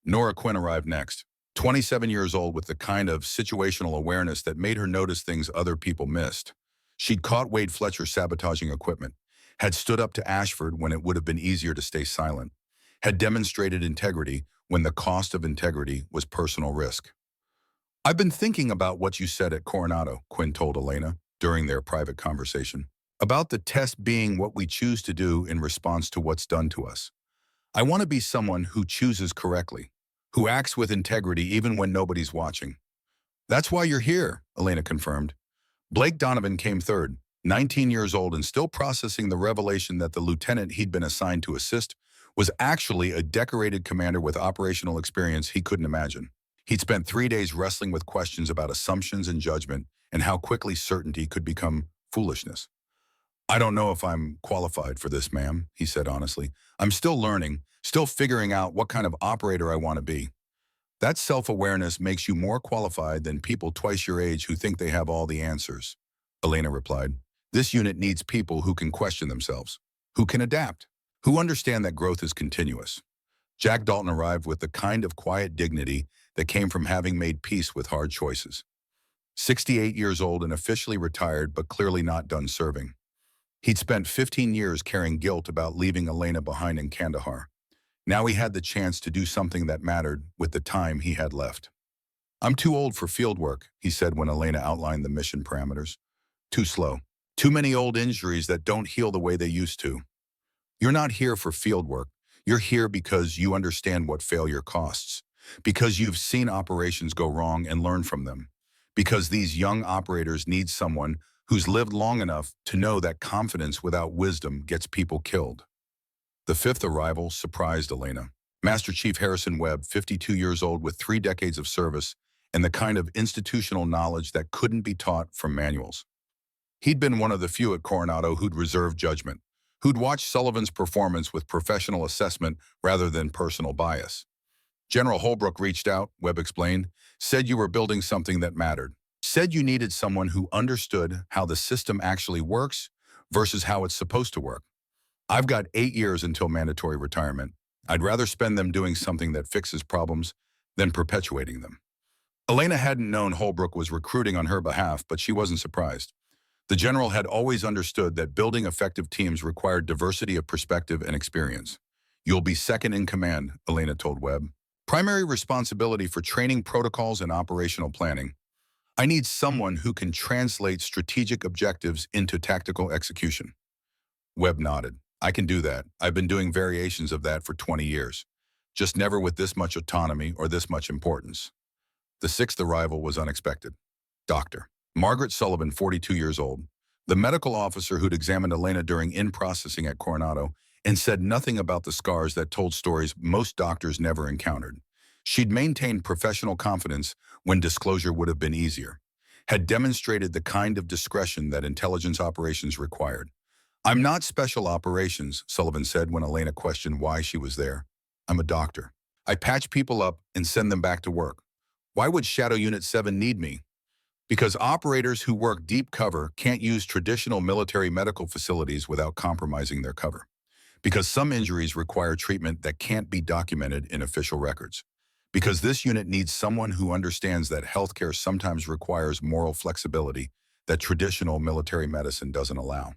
Nora Quinn arrived next. 27 years old with the kind of situational awareness that made her notice things other people missed. She'd caught Wade Fletcher sabotaging equipment, had stood up to Ashford when it would have been easier to stay silent, had demonstrated integrity when the cost of integrity was personal risk. I've been thinking about what you said at Coronado, Quinn told Elena during their private conversation, about the test being what we choose to do in response to what's done to us. I want to be someone who chooses correctly, who acts with integrity even when nobody's watching. That's why you're here, Elena confirmed. Blake Donovan came third, 19 years old and still processing the revelation that the lieutenant he'd been assigned to assist was actually a decorated commander with operational experience he couldn't imagine. He'd spent 3 days wrestling with questions about assumptions and judgment and how quickly certainty could become foolishness. I don't know if I'm qualified for this, ma'am, he said honestly. I'm still learning, still figuring out what kind of operator I want to be. That self-awareness makes you more qualified than people twice your age who think they have all the answers, Elena replied. This unit needs people who can question themselves, who can adapt, who understand that growth is continuous. Jack Dalton arrived with the kind of quiet dignity that came from having made peace with hard choices. 68 years old and officially retired, but clearly not done serving. He'd spent 15 years carrying guilt about leaving Elena behind in Kandahar. Now he had the chance to do something that mattered with the time he had left. I'm too old for field work, he said when Elena outlined the mission parameters. Too slow. Too many old injuries that don't heal the way they used to. You're not here for field work. You're here because you understand what failure costs, because you've seen operations go wrong and learn from them, because these young operators need someone who's lived long enough to know that confidence without wisdom gets people killed. The fifth arrival surprised Elena. Master Chief Harrison Webb, 52 years old with 3 decades of service and the kind of institutional knowledge that couldn't be taught from manuals. He'd been one of the few at Coronado who'd reserved judgment, who'd watched Sullivan's performance with professional assessment rather than personal bias. General Holbrook reached out, Webb explained, said you were building something that mattered, said you needed someone who understood how the system actually works versus how it's supposed to work. I've got 8 years until mandatory retirement. I'd rather spend them doing something that fixes problems than perpetuating them. Elena hadn't known Holbrook was recruiting on her behalf, but she wasn't surprised. The general had always understood that building effective teams required diversity of perspective and experience. You'll be second in command, Elena told Webb. Primary responsibility for training protocols and operational planning. I need someone who can translate strategic objectives into tactical execution. Webb nodded. I can do that. I've been doing variations of that for 20 years. Just never with this much autonomy or this much importance. The sixth arrival was unexpected. Dr. Margaret Sullivan, 42 years old, the medical officer who'd examined Elena during in-processing at Coronado and said nothing about the scars that told stories most doctors never encountered. She'd maintained professional confidence when disclosure would have been easier, had demonstrated the kind of discretion that intelligence operations required. I'm not special operations, Sullivan said when Elena questioned why she was there. I'm a doctor. I patch people up and send them back to work. Why would Shadow Unit 7 need me? Because operators who work deep cover can't use traditional military medical facilities without compromising their cover. Because some injuries require treatment that can't be documented in official records. Because this unit needs someone who understands that healthcare sometimes requires moral flexibility that traditional military medicine doesn't allow.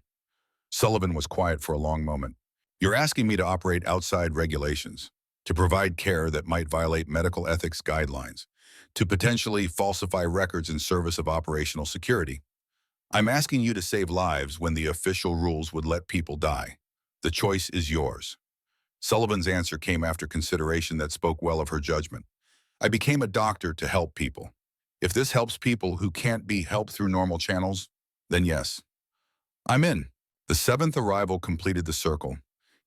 Sullivan was quiet for a long moment. You're asking me to operate outside regulations, to provide care that might violate medical ethics guidelines, to potentially falsify records in service of operational security. I'm asking you to save lives when the official rules would let people die. The choice is yours. Sullivan's answer came after consideration that spoke well of her judgment. I became a doctor to help people. If this helps people who can't be helped through normal channels, then yes. I'm in. The seventh arrival completed the circle.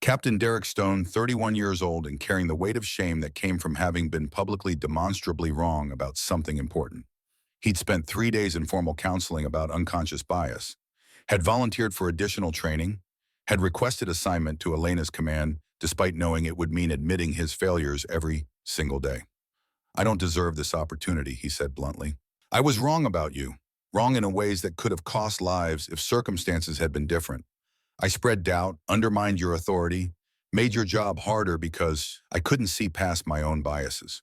Captain Derek Stone, 31 years old and carrying the weight of shame that came from having been publicly demonstrably wrong about something important. He'd spent 3 days in formal counseling about unconscious bias, had volunteered for additional training, had requested assignment to Elena's command despite knowing it would mean admitting his failures every single day. I don't deserve this opportunity, he said bluntly. I was wrong about you, wrong in ways that could have cost lives if circumstances had been different. I spread doubt, undermined your authority, made your job harder because I couldn't see past my own biases.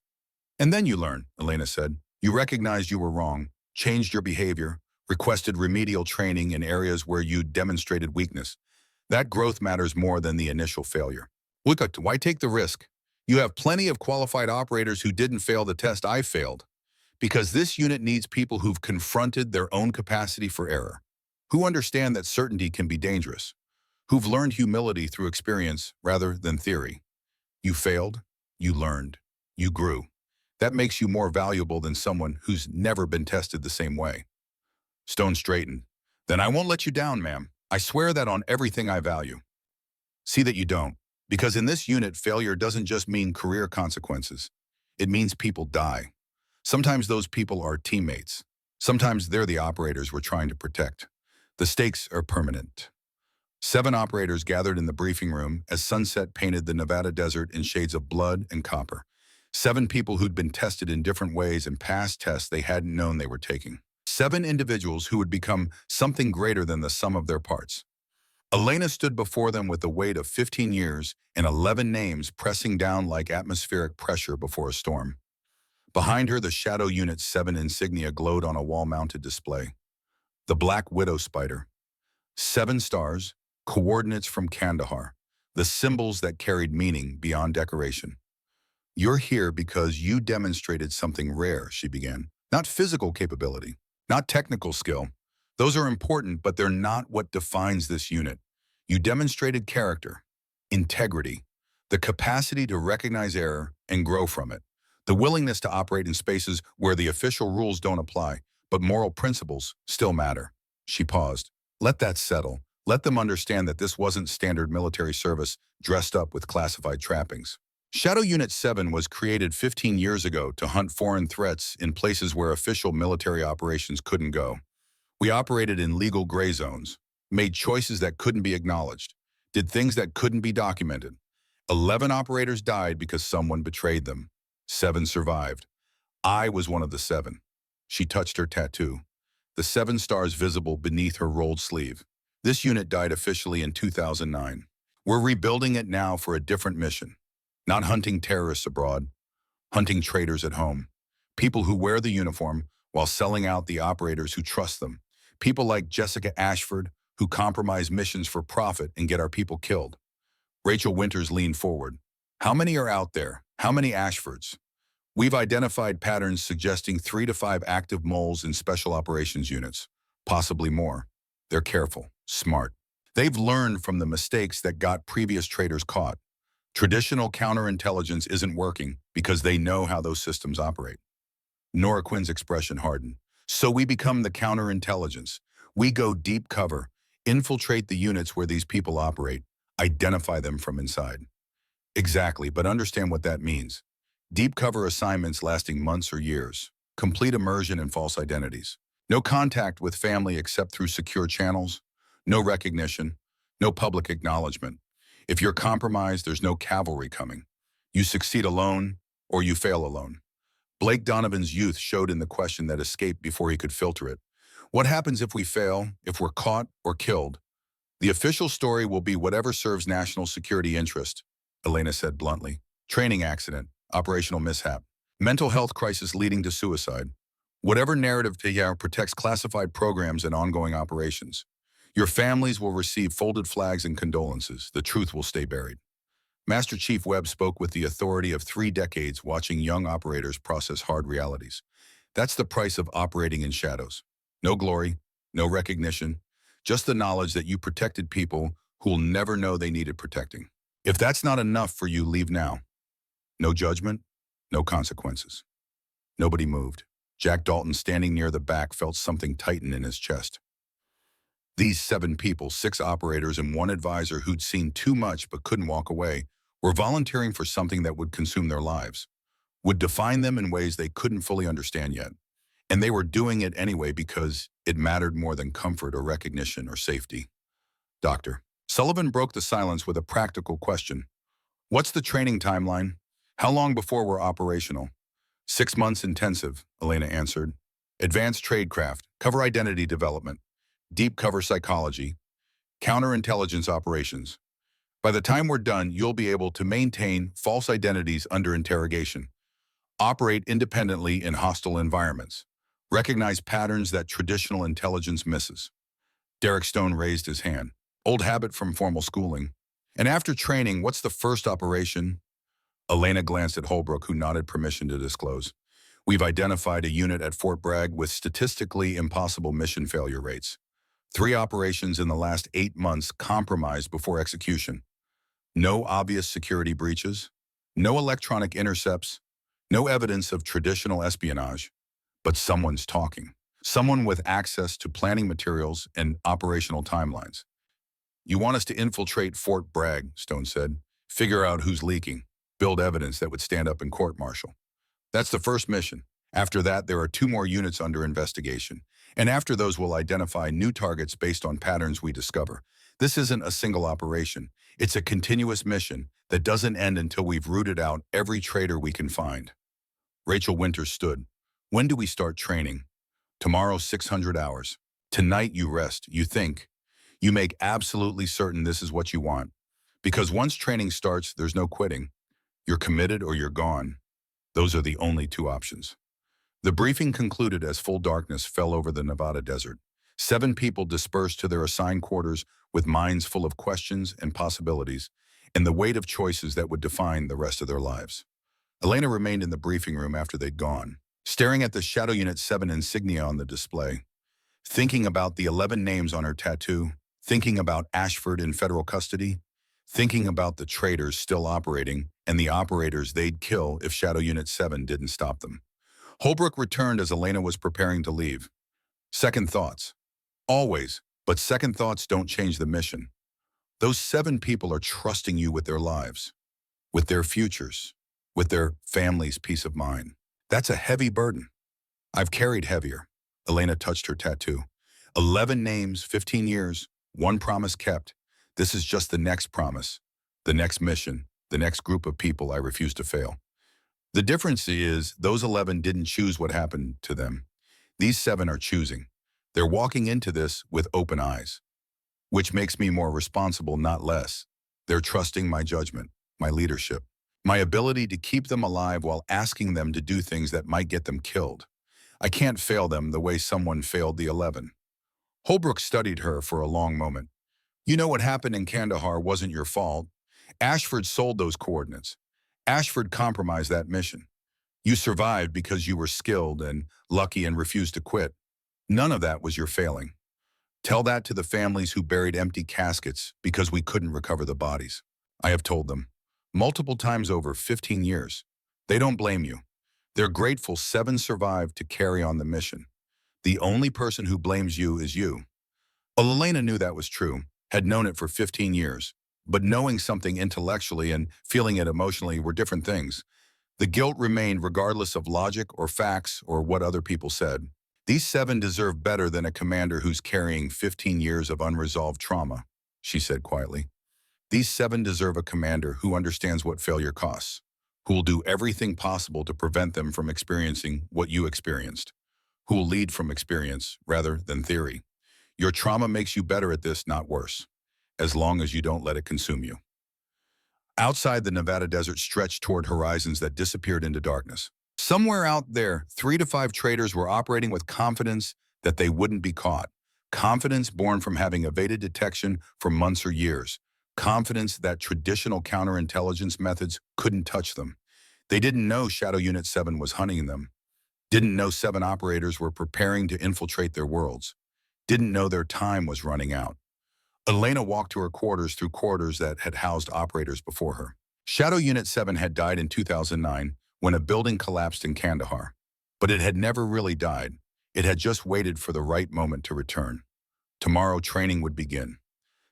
And then you learn, Elena said. You recognized you were wrong, changed your behavior, requested remedial training in areas where you demonstrated weakness. That growth matters more than the initial failure. Look, why take the risk? You have plenty of qualified operators who didn't fail the test I failed. Because this unit needs people who've confronted their own capacity for error, who understand that certainty can be dangerous, who've learned humility through experience rather than theory. You failed, you learned, you grew. That makes you more valuable than someone who's never been tested the same way. Stone straightened. Then I won't let you down, ma'am. I swear that on everything I value. See that you don't, because in this unit, failure doesn't just mean career consequences. It means people die. Sometimes those people are teammates. Sometimes they're the operators we're trying to protect. The stakes are permanent. 7 operators gathered in the briefing room as sunset painted the Nevada desert in shades of blood and copper. 7 people who'd been tested in different ways and passed tests they hadn't known they were taking. 7 individuals who would become something greater than the sum of their parts. Elena stood before them with the weight of 15 years and 11 names pressing down like atmospheric pressure before a storm. Behind her, the Shadow Unit 7 insignia glowed on a wall-mounted display. The Black Widow Spider. 7 stars, coordinates from Kandahar, the symbols that carried meaning beyond decoration. You're here because you demonstrated something rare, she began. Not physical capability, not technical skill. Those are important, but they're not what defines this unit. You demonstrated character, integrity, the capacity to recognize error and grow from it, the willingness to operate in spaces where the official rules don't apply, but moral principles still matter. She paused. Let that settle. Let them understand that this wasn't standard military service dressed up with classified trappings. Shadow Unit 7 was created 15 years ago to hunt foreign threats in places where official military operations couldn't go. We operated in legal gray zones, made choices that couldn't be acknowledged, did things that couldn't be documented. 11 operators died because someone betrayed them. 7 survived. I was one of the 7. She touched her tattoo, the 7 stars visible beneath her rolled sleeve. This unit died officially in 2009. We're rebuilding it now for a different mission. Not hunting terrorists abroad, hunting traitors at home. People who wear the uniform while selling out the operators who trust them. People like Jessica Ashford, who compromise missions for profit and get our people killed. Rachel Winters leaned forward. How many are out there? How many Ashfords? We've identified patterns suggesting 3 to 5 active moles in special operations units, possibly more. They're careful, smart. They've learned from the mistakes that got previous traitors caught. Traditional counterintelligence isn't working because they know how those systems operate. Nora Quinn's expression hardened. So we become the counterintelligence. We go deep cover, infiltrate the units where these people operate, identify them from inside. Exactly, but understand what that means. Deep cover assignments lasting months or years. Complete immersion in false identities. No contact with family except through secure channels. No recognition. No public acknowledgement. If you're compromised, there's no cavalry coming. You succeed alone or you fail alone. Blake Donovan's youth showed in the question that escaped before he could filter it. What happens if we fail, if we're caught or killed? The official story will be whatever serves national security interest, Elena said bluntly. Training accident, operational mishap, mental health crisis leading to suicide. Whatever narrative protects classified programs and ongoing operations. Your families will receive folded flags and condolences. The truth will stay buried. Master Chief Webb spoke with the authority of 3 decades watching young operators process hard realities. That's the price of operating in shadows. No glory, no recognition, just the knowledge that you protected people who will never know they needed protecting. If that's not enough for you, leave now. No judgment, no consequences. Nobody moved. Jack Dalton, standing near the back, felt something tighten in his chest. These 7 people, 6 operators and 1 advisor who'd seen too much but couldn't walk away, were volunteering for something that would consume their lives, would define them in ways they couldn't fully understand yet. And they were doing it anyway because it mattered more than comfort or recognition or safety. Doctor Sullivan broke the silence with a practical question. What's the training timeline? How long before we're operational? 6 months intensive, Elena answered. Advanced tradecraft, cover identity development, deep cover psychology, counterintelligence operations. By the time we're done, you'll be able to maintain false identities under interrogation, operate independently in hostile environments, recognize patterns that traditional intelligence misses. Derek Stone raised his hand. Old habit from formal schooling. And after training, what's the first operation? Elena glanced at Holbrook, who nodded permission to disclose. We've identified a unit at Fort Bragg with statistically impossible mission failure rates. 3 operations in the last 8 months compromised before execution. No obvious security breaches, no electronic intercepts, no evidence of traditional espionage, but someone's talking. Someone with access to planning materials and operational timelines. You want us to infiltrate Fort Bragg, Stone said. Figure out who's leaking. Build evidence that would stand up in court-martial. That's the first mission. After that, there are 2 more units under investigation. And after those, we'll identify new targets based on patterns we discover. This isn't a single operation. It's a continuous mission that doesn't end until we've rooted out every traitor we can find. Rachel Winters stood. When do we start training? Tomorrow, 600 hours. Tonight you rest, you think. You make absolutely certain this is what you want. Because once training starts, there's no quitting. You're committed or you're gone. Those are the only 2 options. The briefing concluded as full darkness fell over the Nevada desert. 7 people dispersed to their assigned quarters with minds full of questions and possibilities, and the weight of choices that would define the rest of their lives. Elena remained in the briefing room after they'd gone, staring at the Shadow Unit 7 insignia on the display, thinking about the 11 names on her tattoo, thinking about Ashford in federal custody, thinking about the traitors still operating and the operators they'd kill if Shadow Unit 7 didn't stop them. Holbrook returned as Elena was preparing to leave. Second thoughts. Always, but second thoughts don't change the mission. Those 7 people are trusting you with their lives, with their futures, with their family's peace of mind. That's a heavy burden. I've carried heavier. Elena touched her tattoo. 11 names, 15 years, 1 promise kept. This is just the next promise, the next mission, the next group of people I refuse to fail. The difference is those 11 didn't choose what happened to them. These 7 are choosing. They're walking into this with open eyes, which makes me more responsible, not less. They're trusting my judgment, my leadership, my ability to keep them alive while asking them to do things that might get them killed. I can't fail them the way someone failed the 11. Holbrook studied her for a long moment. You know what happened in Kandahar wasn't your fault. Ashford sold those coordinates. Ashford compromised that mission. You survived because you were skilled and lucky and refused to quit. None of that was your failing. Tell that to the families who buried empty caskets because we couldn't recover the bodies. I have told them. Multiple times over 15 years. They don't blame you. They're grateful 7 survived to carry on the mission. The only person who blames you is you. Elena knew that was true, had known it for 15 years. But knowing something intellectually and feeling it emotionally were different things. The guilt remained regardless of logic or facts or what other people said. These 7 deserve better than a commander who's carrying 15 years of unresolved trauma, she said quietly. These 7 deserve a commander who understands what failure costs, who will do everything possible to prevent them from experiencing what you experienced, who will lead from experience rather than theory. Your trauma makes you better at this, not worse, as long as you don't let it consume you. Outside, the Nevada desert stretched toward horizons that disappeared into darkness. Somewhere out there, 3 to 5 traders were operating with confidence that they wouldn't be caught. Confidence born from having evaded detection for months or years. Confidence that traditional counterintelligence methods couldn't touch them. They didn't know Shadow Unit 7 was hunting them. Didn't know 7 operators were preparing to infiltrate their worlds. Didn't know their time was running out. Elena walked to her quarters through corridors that had housed operators before her. Shadow Unit 7 had died in 2009 when a building collapsed in Kandahar. But it had never really died. It had just waited for the right moment to return. Tomorrow, training would begin.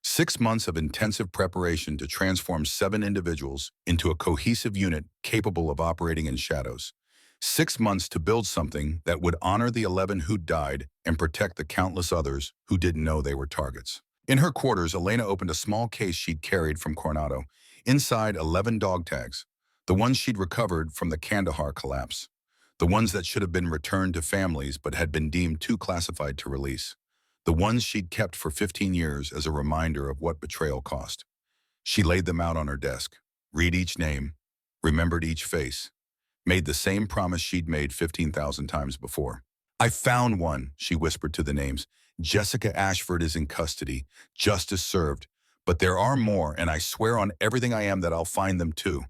6 months of intensive preparation to transform 7 individuals into a cohesive unit capable of operating in shadows. 6 months to build something that would honor the 11 who died and protect the countless others who didn't know they were targets. In her quarters, Elena opened a small case she'd carried from Coronado. Inside, 11 dog tags, the ones she'd recovered from the Kandahar collapse, the ones that should have been returned to families but had been deemed too classified to release, the ones she'd kept for 15 years as a reminder of what betrayal cost. She laid them out on her desk, read each name, remembered each face, made the same promise she'd made 15,000 times before. I found one, she whispered to the names. Jessica Ashford is in custody, justice served. But there are more, and I swear on everything I am that I'll find them too.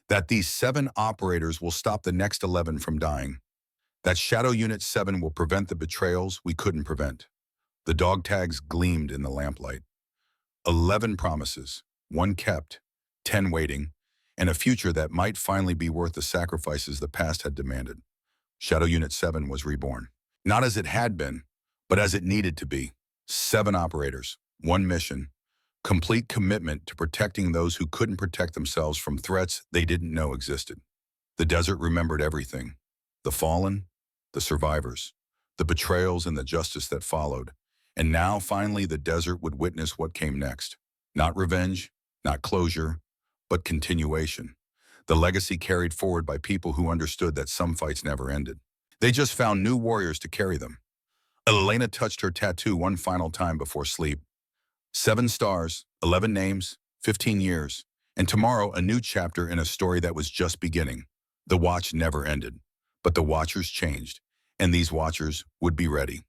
That these 7 operators will stop the next 11 from dying. That Shadow Unit 7 will prevent the betrayals we couldn't prevent. The dog tags gleamed in the lamplight. 11 promises, 1 kept, 10 waiting, and a future that might finally be worth the sacrifices the past had demanded. Shadow Unit 7 was reborn. Not as it had been, but as it needed to be. 7 operators, 1 mission, complete commitment to protecting those who couldn't protect themselves from threats they didn't know existed. The desert remembered everything. The fallen, the survivors, the betrayals and the justice that followed. And now, finally, the desert would witness what came next. Not revenge, not closure, but continuation. The legacy carried forward by people who understood that some fights never ended. They just found new warriors to carry them. Elena touched her tattoo one final time before sleep. 7 stars, 11 names, 15 years, and tomorrow a new chapter in a story that was just beginning. The watch never ended, but the watchers changed, and these watchers would be ready.